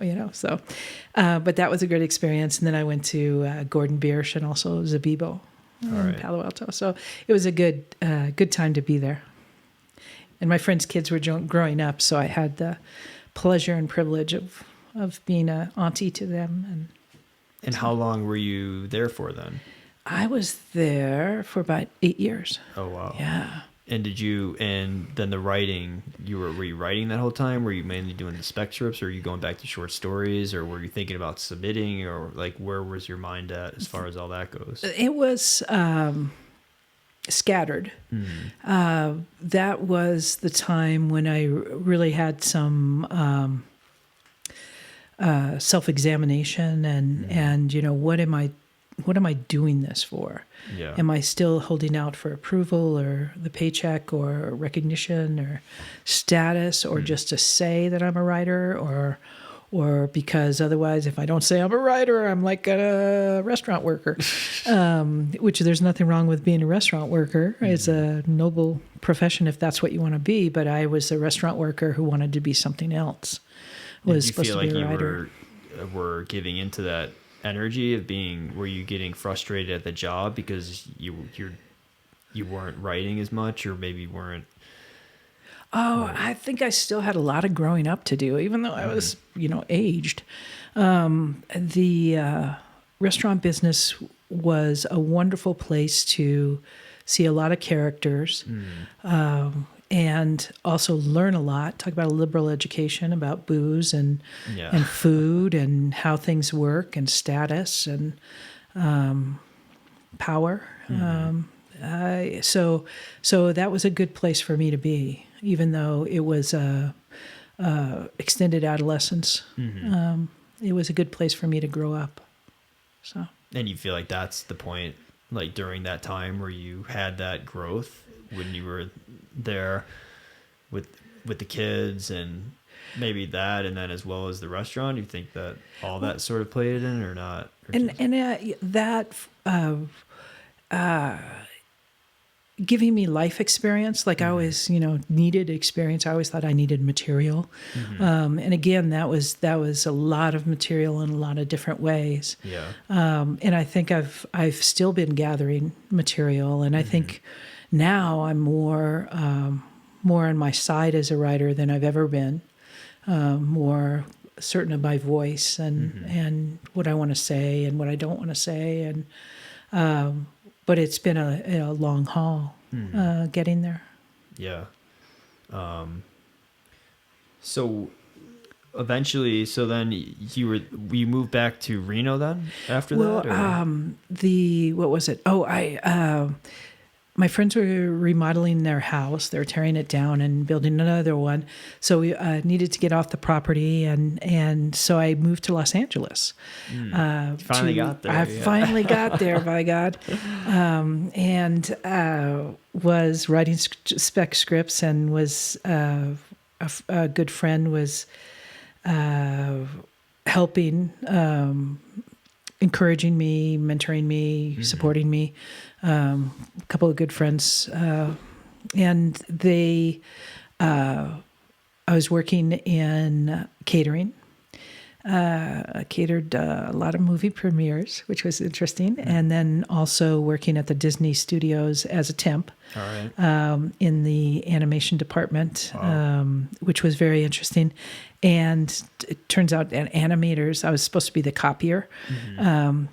But that was a great experience. And then I went to Gordon Biersch and also Zabibo. in right. Palo Alto. So it was a good time to be there. And my friends' kids were growing up, so I had the pleasure and privilege of being an auntie to them. And how long were you there for then? I was there for about 8 years. Oh, wow. Yeah. And then the writing, were you writing that whole time? Were you mainly doing the spec scripts, or were you going back to short stories, or were you thinking about submitting, or like where was your mind at as far as all that goes? It was scattered. That was the time when I really had some self-examination and what am I doing this for? Yeah. Am I still holding out for approval or the paycheck or recognition or status or just to say that I'm a writer or because otherwise if I don't say I'm a writer, I'm like a restaurant worker, which there's nothing wrong with being a restaurant worker. It's a noble profession if that's what you want to be. But I was a restaurant worker who wanted to be something else. Was supposed to be a writer. You were giving into that energy of were you getting frustrated at the job because you weren't writing as much, or maybe weren't? I think I still had a lot of growing up to do, even though I was, aged. The restaurant business was a wonderful place to see a lot of characters. And also learn a lot, talk about a liberal education, about booze and food and how things work and status and power. So that was a good place for me to be, even though it was extended adolescence. It was a good place for me to grow up. So. And you feel like that's the point, like during that time where you had that growth when you were there with the kids and maybe that, and then as well as the restaurant, you think that all that sort of played in or not? Giving me life experience, like I always, needed experience. I always thought I needed material. And again, that was a lot of material in a lot of different ways. Yeah. And I think I've still been gathering material, and I think now I'm more on my side as a writer than I've ever been. More certain of my voice and what I want to say and what I don't want to say, and but it's been a long haul getting there. Yeah. So eventually, then you moved back to Reno then after that? Or? What was it? My friends were remodeling their house. They were tearing it down and building another one. So we needed to get off the property, and so I moved to Los Angeles. Finally got there. I finally got there, by God. And was writing spec scripts, and was a good friend was helping, encouraging me, mentoring me, supporting me. A couple of good friends, and they. I was working in catering. I catered a lot of movie premieres, which was interesting, and then also working at the Disney Studios as a temp. All right. In the animation department, Wow. Which was very interesting. And it turns out that animators, I was supposed to be the copier,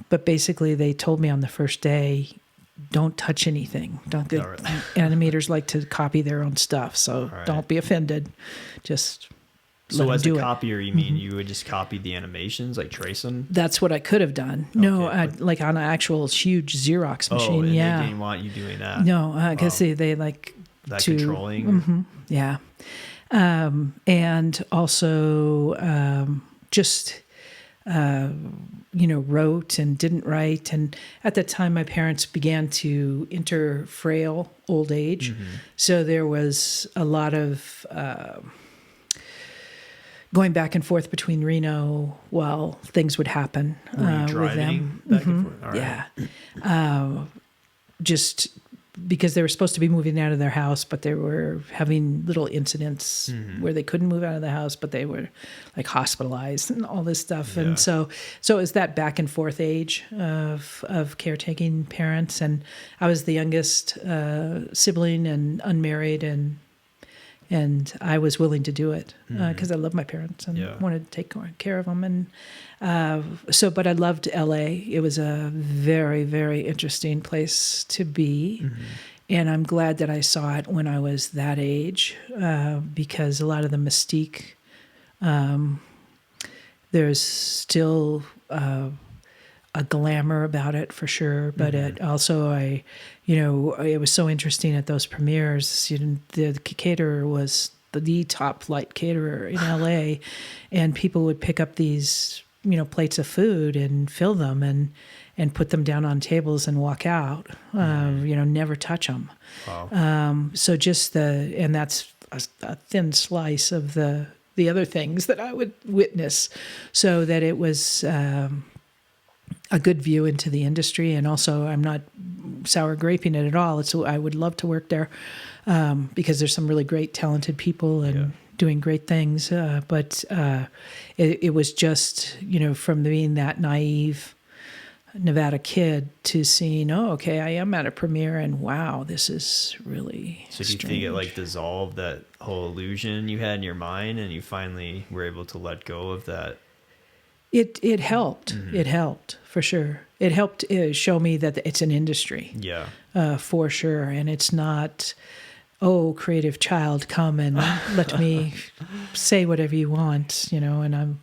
but basically they told me on the first day, don't touch anything. Animators like to copy their own stuff, so don't be offended. Just so let as them do a copier, it. you mean you would just copy the animations, like trace them? That's what I could have done. No, like on an actual huge Xerox machine. And yeah, they didn't want you doing that. No, because they like that to controlling. Yeah, and also just. Wrote and didn't write. And at that time, my parents began to enter frail old age. So there was a lot of going back and forth between Reno while things would happen Were you with driving them. back and forth? All right. Yeah. Just because they were supposed to be moving out of their house, but they were having little incidents where they couldn't move out of the house, but they were like hospitalized and all this stuff. Yeah. And so it was that back and forth age of caretaking parents. And I was the youngest sibling and unmarried, and I was willing to do it because I love my parents and wanted to take care of them. And but I loved LA. It was a very, very interesting place to be. And I'm glad that I saw it when I was that age because a lot of the mystique, there's still a glamour about it for sure. But it also, it was so interesting at those premieres. The caterer was the top flight caterer in LA, and people would pick up these plates of food and fill them and put them down on tables and walk out. Never touch them. Wow. So and that's a thin slice of the other things that I would witness, so that it was a good view into the industry. And also, I'm not sour graping it at all. I would love to work there because there's some really great, talented people and doing great things. But it was just, from being that naive Nevada kid to seeing, okay, I am at a premiere, and wow, this is really So do you think it like dissolved that whole illusion you had in your mind, and you finally were able to let go of that? It helped. It helped for sure. It helped show me that it's an industry. Yeah. For sure. And it's not, creative child, come and let me say whatever you want, and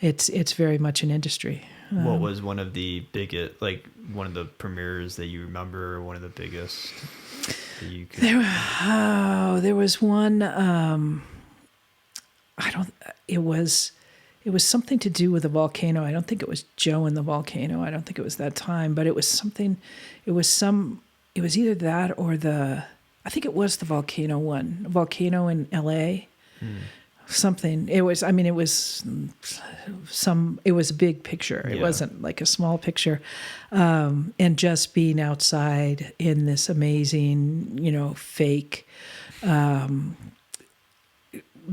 it's very much an industry. What was one of the biggest, like one of the premieres that you remember, or one of the biggest that you could... There was one, it was something to do with a volcano. I don't think it was Joe and the volcano. I don't think it was that time, but it was something, it was either that or I think it was the volcano one, a volcano in LA, something. It was a big picture. It wasn't like a small picture. And just being outside in this amazing, fake,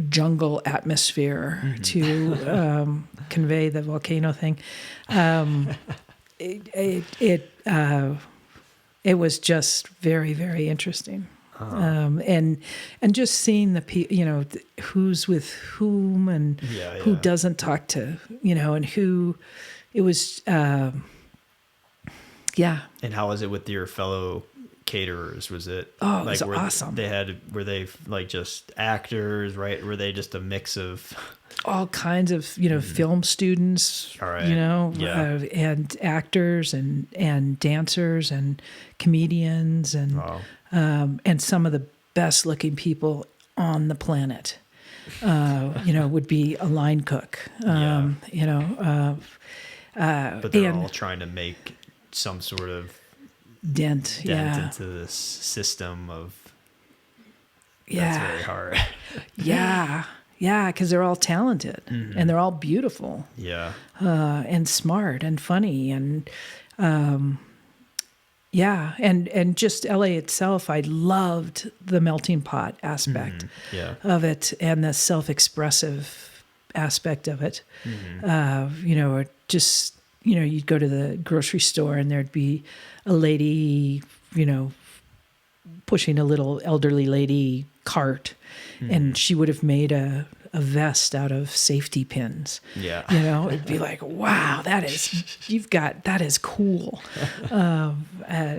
jungle atmosphere to convey the volcano thing. It was just very, very interesting. And just seeing who's with whom and who doesn't talk to, and who it was. And how was it with your fellow caterers? Was it it was awesome. Were they like just actors, right? Were they just a mix of all kinds of film students, all right. And actors and dancers and comedians and some of the best looking people on the planet would be a line cook, but they're all trying to make some sort of dent into this system of that's very hard. Because they're all talented and they're all beautiful, and smart and funny and and just LA itself. I loved the melting pot aspect of it and the self-expressive aspect of it. Or just you'd go to the grocery store and there'd be a lady, pushing a little elderly lady cart, and she would have made a vest out of safety pins. It'd be like, wow, that is cool.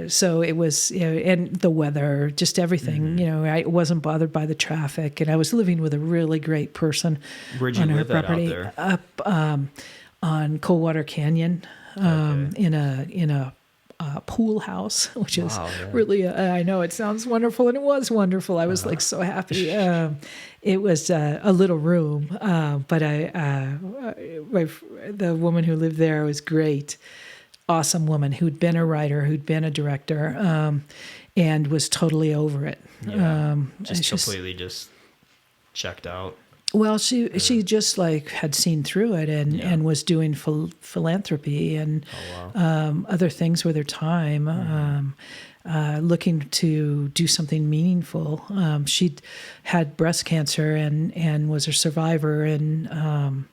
So it was, and the weather, just everything. I wasn't bothered by the traffic, and I was living with a really great person. Where'd you on her live property, out there? Up on Coldwater Canyon, in a pool house, which is really, I know it sounds wonderful, and it was wonderful. I was like so happy. It was a little room, but the woman who lived there was great, awesome woman who'd been a writer, who'd been a director, and was totally over it. Just completely just checked out. Well, she just like had seen through it and was doing philanthropy and other things with her time, looking to do something meaningful. She'd had breast cancer and was a survivor and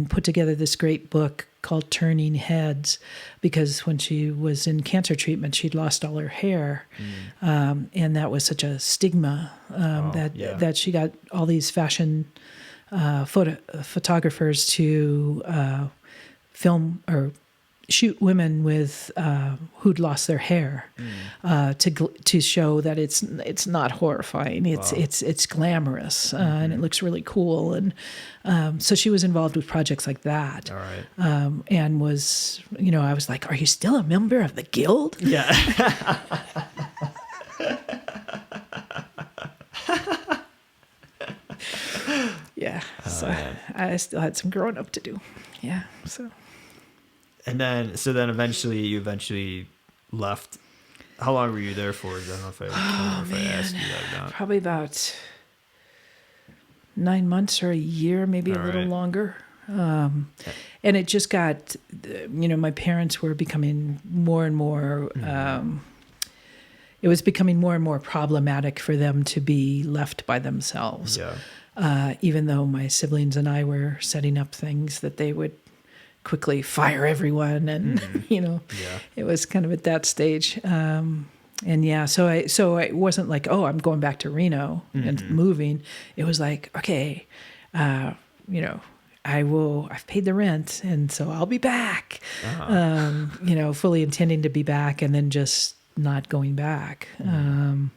put together this great book called Turning Heads, because when she was in cancer treatment, she'd lost all her hair. And that was such a stigma that she got all these fashion photographers to film or shoot women with who'd lost their hair to show that it's not horrifying. It's glamorous and it looks really cool. And so she was involved with projects like that. All right. And was, I was like, "Are you still a member of the guild?" Yeah. Yeah. So I still had some growing up to do. Yeah. So. And then eventually you left. How long were you there for? I don't know if I asked you that or not. Probably about 9 months or a year, maybe a little longer. And it just got, my parents were becoming more and more, it was becoming more and more problematic for them to be left by themselves. Yeah. Even though my siblings and I were setting up things that they would quickly fire everyone, and it was kind of at that stage. So it wasn't like, oh, I'm going back to Reno and moving. It was like, okay, I've paid the rent, and so I'll be back. Fully intending to be back, and then just not going back. And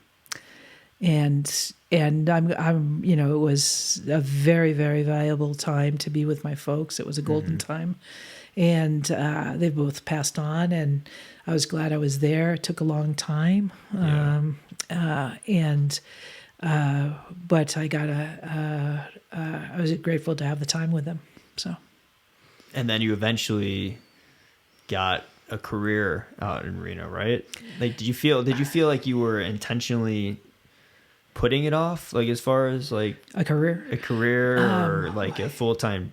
I'm it was a very, very valuable time to be with my folks. It was a golden time, and they both passed on, and I was glad I was there. It took a long time, but I got I was grateful to have the time with them. So, and then you eventually got a career out in Reno, right? Like, did you feel like you were intentionally putting it off, like as far as like a career or like a full-time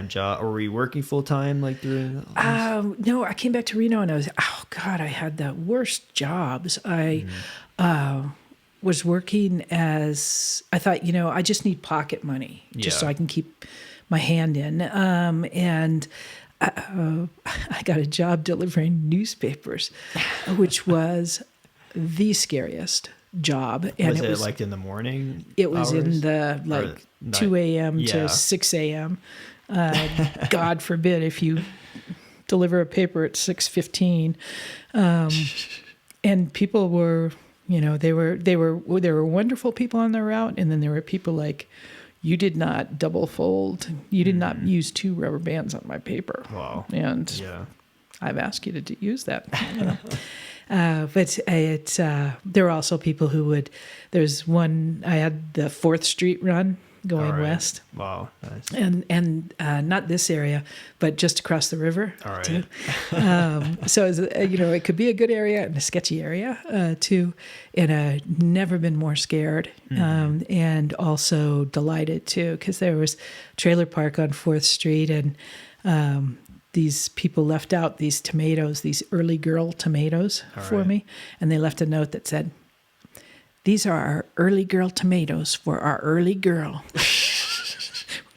job, or were you working full-time like during no, I came back to Reno and I had the worst jobs. I was working as, I thought, I just need pocket money just so I can keep my hand in, and I got a job delivering newspapers, which was the scariest job. And it was like in the morning? It was hours? In the 2 a.m. to 6 a.m. God forbid if you deliver a paper at 6:15. And people were, they were wonderful people on the route, and then there were people like, you did not double fold, you did not use 2 rubber bands on my paper. Wow. And I've asked you to use that. But there were also people who would, there's one, I had the 4th Street run going west. Wow. Nice. And not this area, but just across the river. All right. Too. So, it could be a good area and a sketchy area too. And I'd never been more scared and also delighted too, because there was a trailer park on 4th Street, and these people left out these tomatoes, these early girl tomatoes for me. And they left a note that said, "These are our early girl tomatoes for our early girl."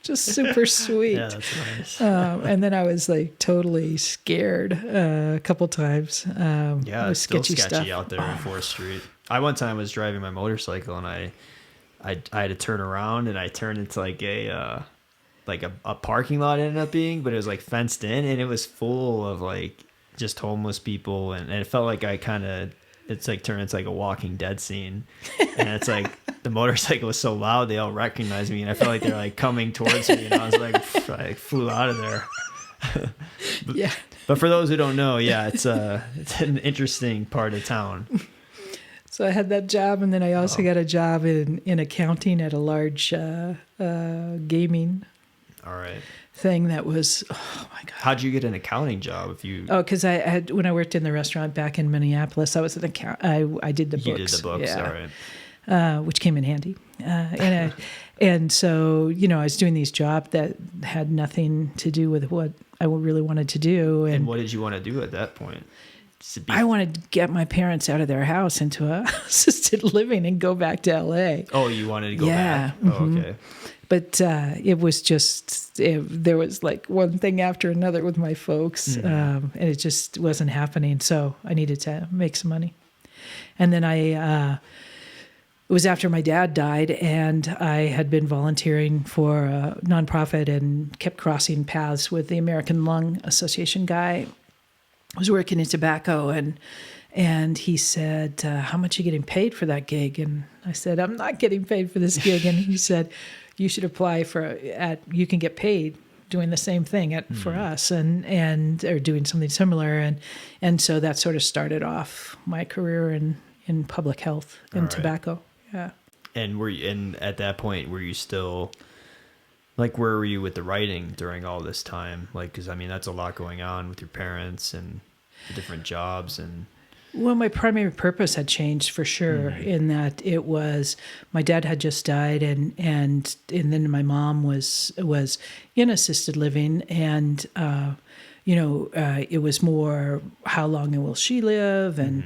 Just super sweet. Yeah, that's nice. And then I was like totally scared a couple times. Yeah, it's still sketchy stuff out there on 4th Street. I one time was driving my motorcycle, and I had to turn around, and I turned into like a parking lot ended up being, but it was like fenced in, and it was full of like just homeless people, and it felt like it's like turned into like a Walking Dead scene. And it's like the motorcycle was so loud, they all recognized me, and I felt like they're like coming towards me, and I was like, I flew out of there. But for those who don't know, it's an interesting part of town. So I had that job, and then I also got a job in accounting at a large gaming thing that was, oh my God. How'd you get an accounting job if you? Oh, because I had, when I worked in the restaurant back in Minneapolis, I was an account. I did the books. You did the books, all right. which came in handy. And so, I was doing these jobs that had nothing to do with what I really wanted to do. And what did you want to do at that point? I wanted to get my parents out of their house into a assisted living and go back to LA. Oh, you wanted to go back? Mm-hmm. Oh, okay. But it was just, there was like one thing after another with my folks, and it just wasn't happening. So I needed to make some money. And then it was after my dad died, and I had been volunteering for a nonprofit and kept crossing paths with the American Lung Association guy. I was working in tobacco, and he said, how much are you getting paid for that gig? And I said, I'm not getting paid for this gig. And he said, you should apply you can get paid doing the same thing for us and or doing something similar. And so that sort of started off my career in public health and tobacco. Yeah. And at that point, were you still, like, where were you with the writing during all this time? Like, because, I mean, that's a lot going on with your parents and the different jobs and... Well, my primary purpose had changed for sure, in that it was my dad had just died, and then my mom was in assisted living, and it was more how long will she live, and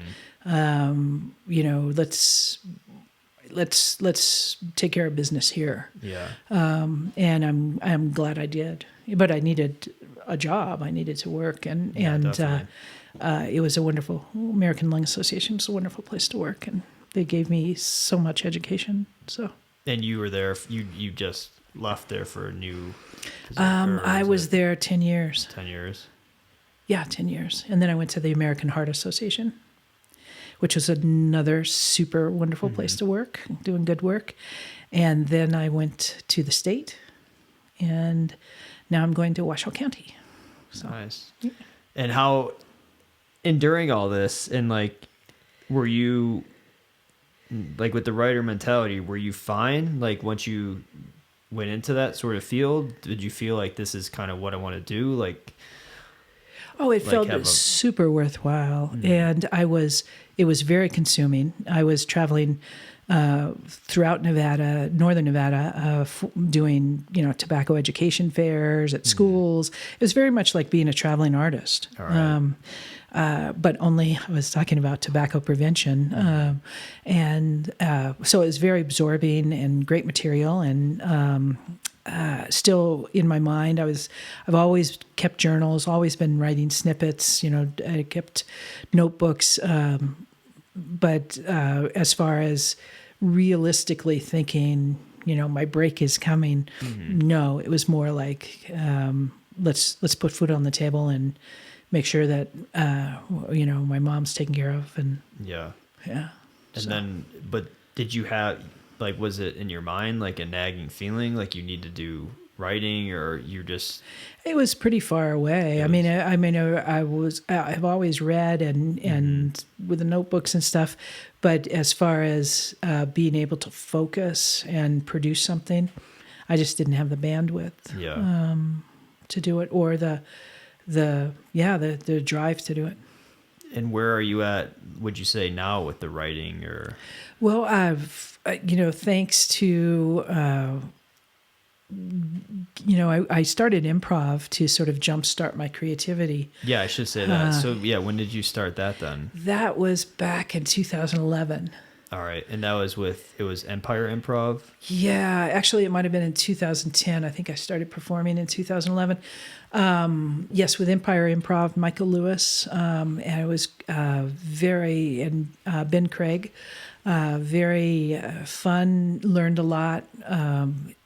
let's take care of business here. Yeah. And I'm glad I did, but I needed a job. I needed to work, and it was a wonderful, American Lung Association was a wonderful place to work, and they gave me so much education. So. And you were there, you just left there for a new position? I was there 10 years. 10 years? Yeah, 10 years. And then I went to the American Heart Association, which was another super wonderful place to work, doing good work. And then I went to the state, and now I'm going to Washoe County. So. Nice. Yeah. And during all this, and like, were you, like, with the writer mentality, were you fine? Like, once you went into that sort of field, did you feel like this is kind of what I want to do? Like, oh, it felt super worthwhile. And it was very consuming. I was traveling throughout Nevada, northern Nevada, doing, tobacco education fairs at schools. It was very much like being a traveling artist. All right. But only I was talking about tobacco prevention. So it was very absorbing and great material. And still in my mind, I've always kept journals, always been writing snippets, I kept notebooks. But as far as realistically thinking, my break is coming, no, it was more like, let's put food on the table and make sure that, my mom's taken care of. And yeah. And then, but did you have, like, was it in your mind, like, a nagging feeling, like you need to do writing, or you just... It was pretty far away. I've always read and with the notebooks and stuff, but as far as being able to focus and produce something, I just didn't have the bandwidth to do it, or the drive to do it. And where are you at, would you say, now with the writing? Or well, I've thanks to I started improv to sort of jumpstart my creativity. Yeah, I should say that. So yeah, when did you start that then? That was back in 2011. All right, and that was it was Empire Improv? Yeah, actually it might have been in 2010. I think I started performing in 2011. Yes, with Empire Improv, Michael Lewis, and it was Ben Craig, very fun, learned a lot,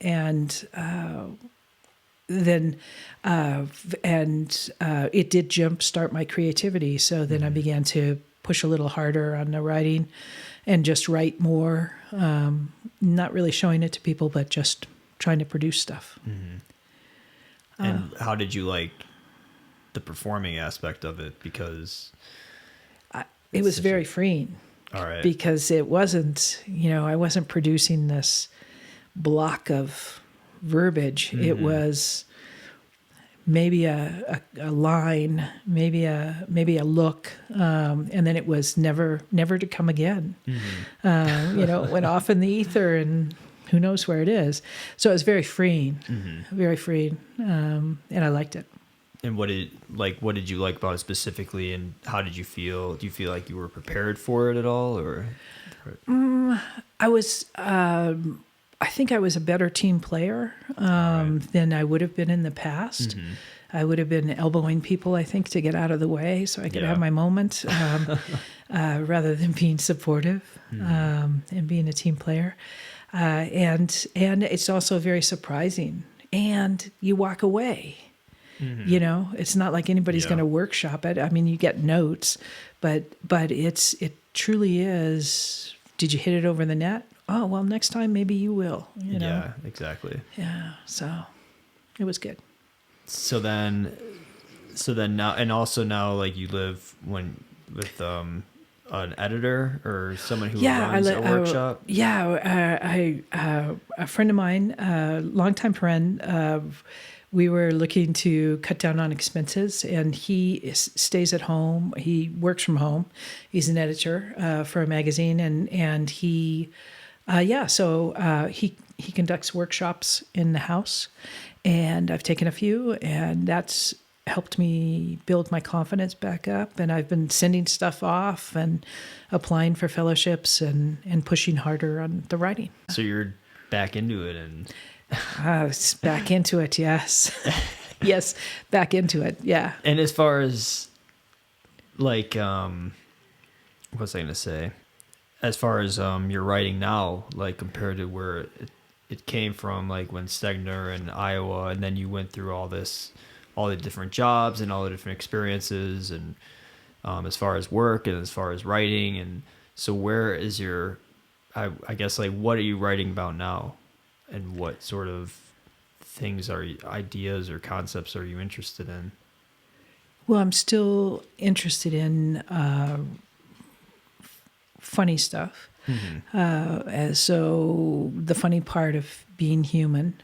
and then it did jumpstart my creativity. So then I began to push a little harder on the writing and just write more, not really showing it to people, but just trying to produce stuff. And how did you like the performing aspect of it? Because it was very freeing. All right. Because it wasn't, I wasn't producing this block of verbiage. It was maybe a line, maybe a look, and then it was never to come again. It went off in the ether, and who knows where it is. So it was very freeing, very freeing, and I liked it. And what did you like about it specifically, and how did you feel? Do you feel like you were prepared for it at all, or? I was. I think I was a better team player than I would have been in the past. I would have been elbowing people, I think, to get out of the way so I could have my moment, rather than being supportive and being a team player. And it's also very surprising. And you walk away. It's not like anybody's going to workshop it. I mean, you get notes, but it truly is. Did you hit it over the net? Oh, well, next time maybe you will. Yeah, exactly. Yeah, so it was good. So then now, and also now, like, you live with an editor or someone who runs a workshop. A friend of mine, a longtime friend. We were looking to cut down on expenses, and he stays at home. He works from home. He's an editor for a magazine, and he. He conducts workshops in the house, and I've taken a few, and that's helped me build my confidence back up. And I've been sending stuff off and applying for fellowships and pushing harder on the writing. So you're back into it, and back into it. Yes, yes, back into it. Yeah. And as far as like, what was I going to say? As far as your writing now, like compared to where it came from, like when Stegner and Iowa, and then you went through all the different jobs and all the different experiences, and as far as work and as far as writing, and so where is your, I guess, like, what are you writing about now, and what sort of things ideas or concepts are you interested in? Well, I'm still interested in funny stuff. So the funny part of being human,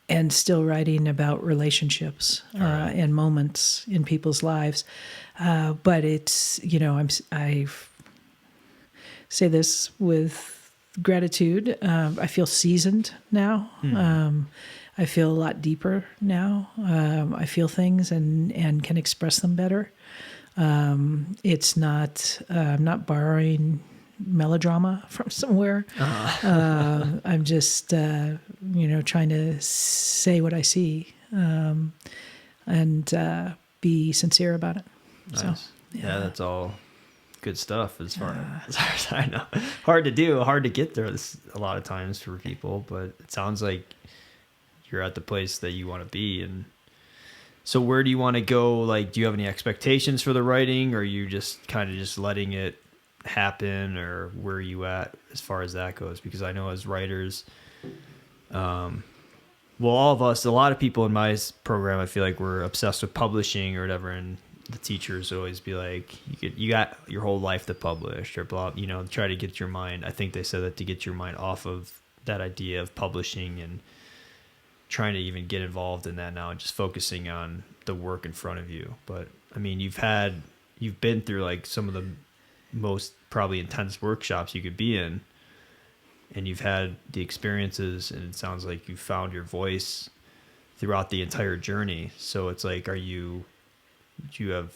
and still writing about relationships and moments in people's lives. But it's, I say this with gratitude. I feel seasoned now. I feel a lot deeper now. I feel things and can express them better. It's not, I'm not borrowing melodrama from somewhere. I'm just, trying to say what I see, and be sincere about it. Nice. So, yeah, that's all good stuff as far as I know. Hard to do, hard to get there a lot of times for people, but it sounds like you're at the place that you want to be. And so where do you want to go? Like, do you have any expectations for the writing, or are you just kind of just letting it happen, or where are you at as far as that goes? Because I know as writers, all of us, a lot of people in my program, I feel like we're obsessed with publishing or whatever, and the teachers always be like, you got your whole life to publish, or blah, try to get your mind. I think they said that to get your mind off of that idea of publishing and trying to even get involved in that now, and just focusing on the work in front of you. But I mean, you've been through like some of the most probably intense workshops you could be in, and you've had the experiences, and it sounds like you found your voice throughout the entire journey. So it's like, do you have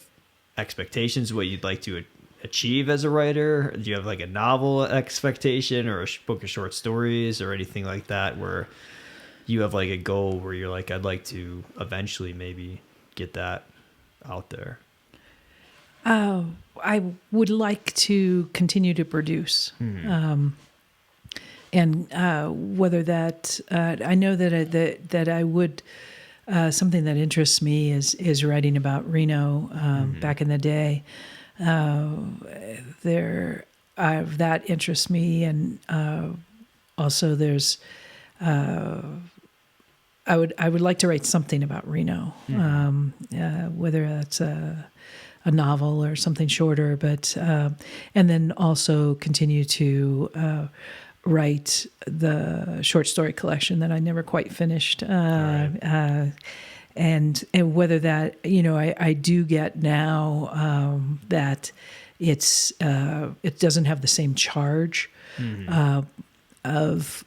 expectations of what you'd like to achieve as a writer? Do you have like a novel expectation, or a book of short stories, or anything like that, where you have like a goal where you're like, I'd like to eventually maybe get that out there? I would like to continue to produce. And whether that, I know that I would, something that interests me is writing about Reno back in the day. That interests me, and also there's, I would like to write something about Reno, whether that's a novel or something shorter, but and then also continue to write the short story collection that I never quite finished. And whether that, I do get now that it doesn't have the same charge of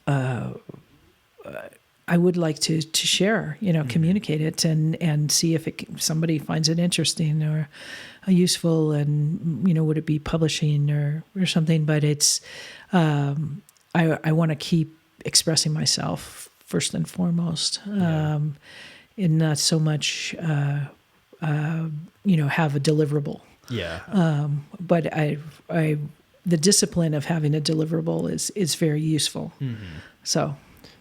I would like to share, communicate it and see if somebody finds it interesting or useful, and would it be publishing or something. But it's I want to keep expressing myself first and foremost, and not so much have a deliverable. Yeah. But the discipline of having a deliverable is very useful. So.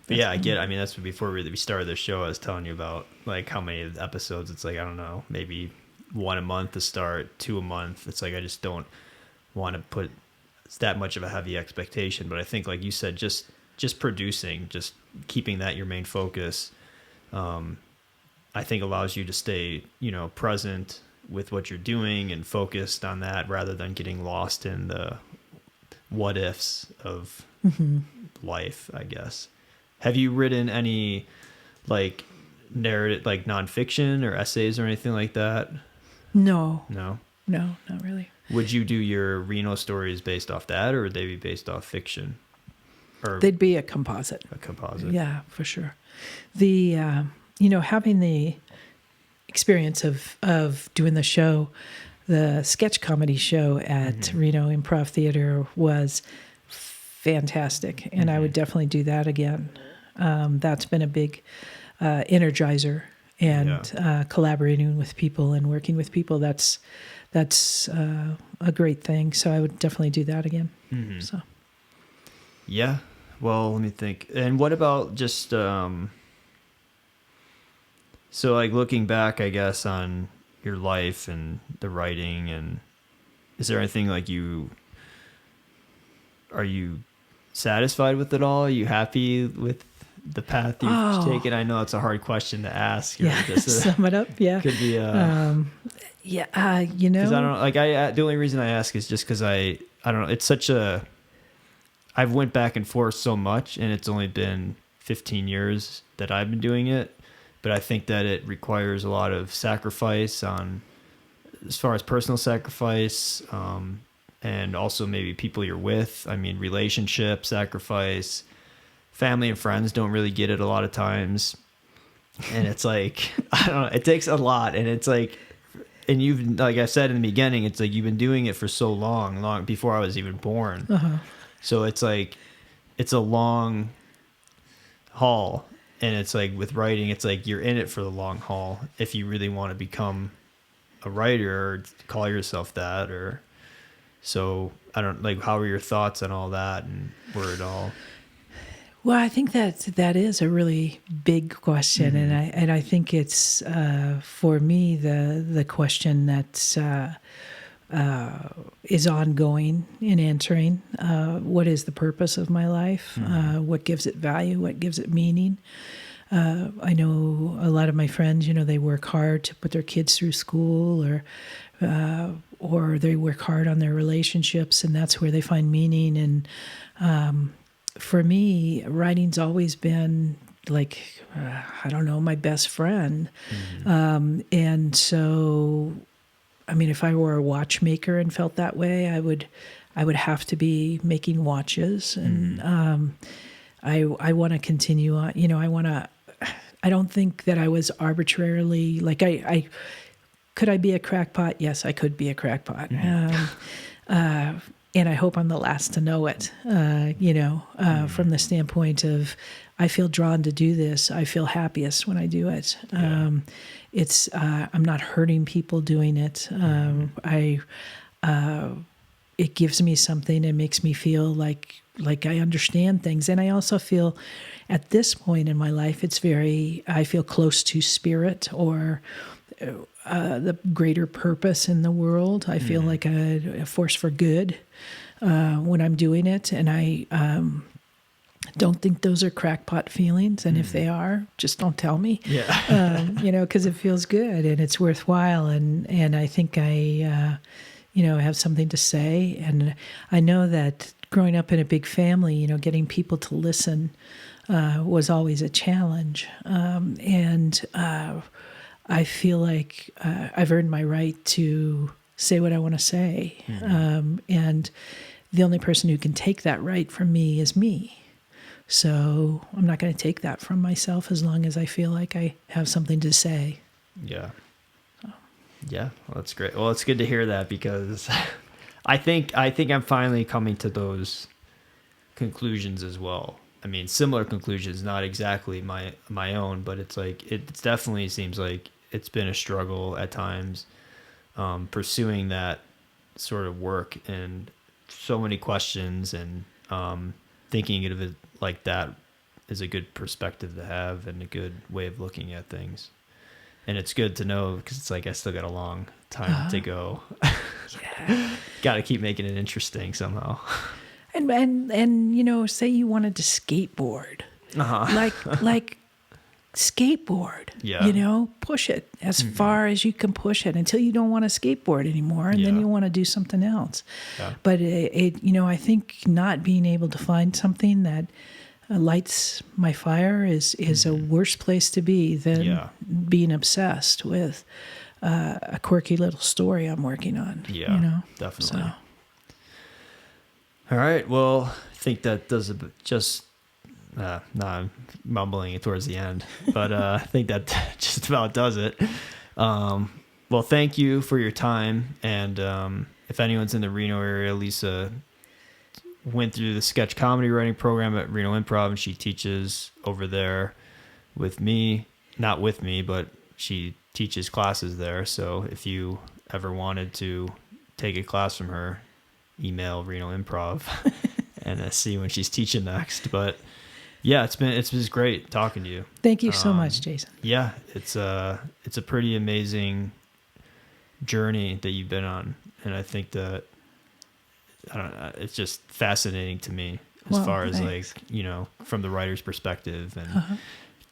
But yeah, I get it. I mean, that's before we started the show, I was telling you about like how many episodes. It's like, I don't know, maybe 1 a month to start, 2 a month. It's like I just don't want to put that much of a heavy expectation. But I think, like you said, just producing, just keeping that your main focus, I think allows you to stay, present with what you're doing and focused on that rather than getting lost in the what ifs of life, I guess. Have you written any like narrative, like nonfiction or essays or anything like that? No, not really. Would you do your Reno stories based off that, or would they be based off fiction? Or they'd be a composite. A composite. Yeah, for sure. The having the experience of doing the show, the sketch comedy show at Reno Improv Theater was fantastic, and I would definitely do that again. That's been a big energizer, and collaborating with people and working with people. That's a great thing. So I would definitely do that again. So. Yeah. Well, let me think. And what about just so like looking back, I guess, on your life and the writing, and is there anything like are you satisfied with it all? Are you happy with the path you've taken? I know it's a hard question to ask. Yeah, sum it up. Yeah, could be. Because I don't know. Like the only reason I ask is just because I don't know. It's such a. I've went back and forth so much, and it's only been 15 years that I've been doing it. But I think that it requires a lot of sacrifice as far as personal sacrifice. And also maybe people you're with. I mean, relationship sacrifice, family and friends don't really get it a lot of times. And it's like, I don't know, it takes a lot. And it's like, and you've, like I said in the beginning, it's like you've been doing it for so long before I was even born. So it's like, it's a long haul. And it's like with writing, it's like you're in it for the long haul. If you really want to become a writer or call yourself that, or... So I don't like, how are your thoughts on all that, and where it all? Well, I think that is a really big question, and I think it's for me the question that is ongoing in answering. What is the purpose of my life? What gives it value? What gives it meaning? I know a lot of my friends, they work hard to put their kids through school, or they work hard on their relationships, and that's where they find meaning. And for me, writing's always been like, I don't know, my best friend. And so, I mean, if I were a watchmaker and felt that way, I would have to be making watches. And I want to continue on. I don't think that I was arbitrarily, like could I be a crackpot? Yes, I could be a crackpot. And I hope I'm the last to know it, from the standpoint of I feel drawn to do this. I feel happiest when I do it. I'm not hurting people doing it. It gives me something. It makes me feel like I understand things. And I also feel at this point in my life, I feel close to spirit, or the greater purpose in the world. I feel like a force for good when I'm doing it. And I don't think those are crackpot feelings. And if they are, just don't tell me. Yeah. Because it feels good and it's worthwhile. And I think I have something to say. And I know that growing up in a big family, getting people to listen was always a challenge. And I feel like I've earned my right to say what I want to say. And the only person who can take that right from me is me. So I'm not going to take that from myself as long as I feel like I have something to say. Yeah. Yeah. Well, that's great. Well, it's good to hear that, because I think I'm finally coming to those conclusions as well. I mean, similar conclusions, not exactly my own, but it's like, it definitely seems like it's been a struggle at times, pursuing that sort of work, and so many questions, and thinking of it like that is a good perspective to have, and a good way of looking at things. And it's good to know, because it's like, I still got a long time to go. Yeah. Got to keep making it interesting somehow. And say you wanted to skateboard, like skateboard, push it as far as you can push it until you don't want to skateboard anymore, and then you want to do something else. Yeah. But I think not being able to find something that lights my fire is a worse place to be than being obsessed with a quirky little story I'm working on. Yeah, definitely. So. All right. Well, I think that does I'm mumbling it towards the end, but I think that just about does it. Well, thank you for your time. And if anyone's in the Reno area, Lisa went through the sketch comedy writing program at Reno Improv, and she teaches over there with me. Not with me, but she teaches classes there. So if you ever wanted to take a class from her, email Reno Improv and see when she's teaching next. But yeah, it's been great talking to you. Thank you so much, Jason. Yeah, it's a pretty amazing journey that you've been on, and I think that it's just fascinating to me as far as thanks. From the writer's perspective, and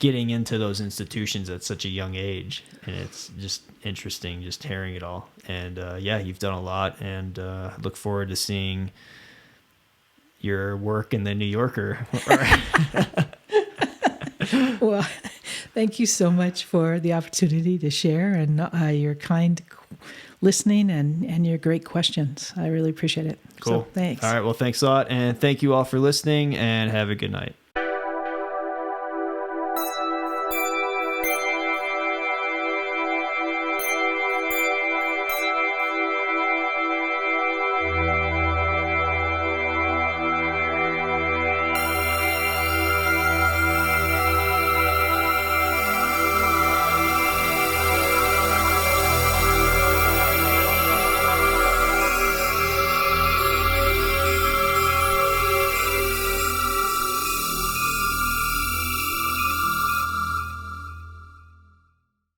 getting into those institutions at such a young age, and it's just interesting just hearing it all. And you've done a lot, and look forward to seeing your work in the New Yorker. Well, thank you so much for the opportunity to share, and your kind listening and your great questions. I really appreciate it. Cool. So, thanks. All right. Well, thanks a lot, and thank you all for listening, and have a good night.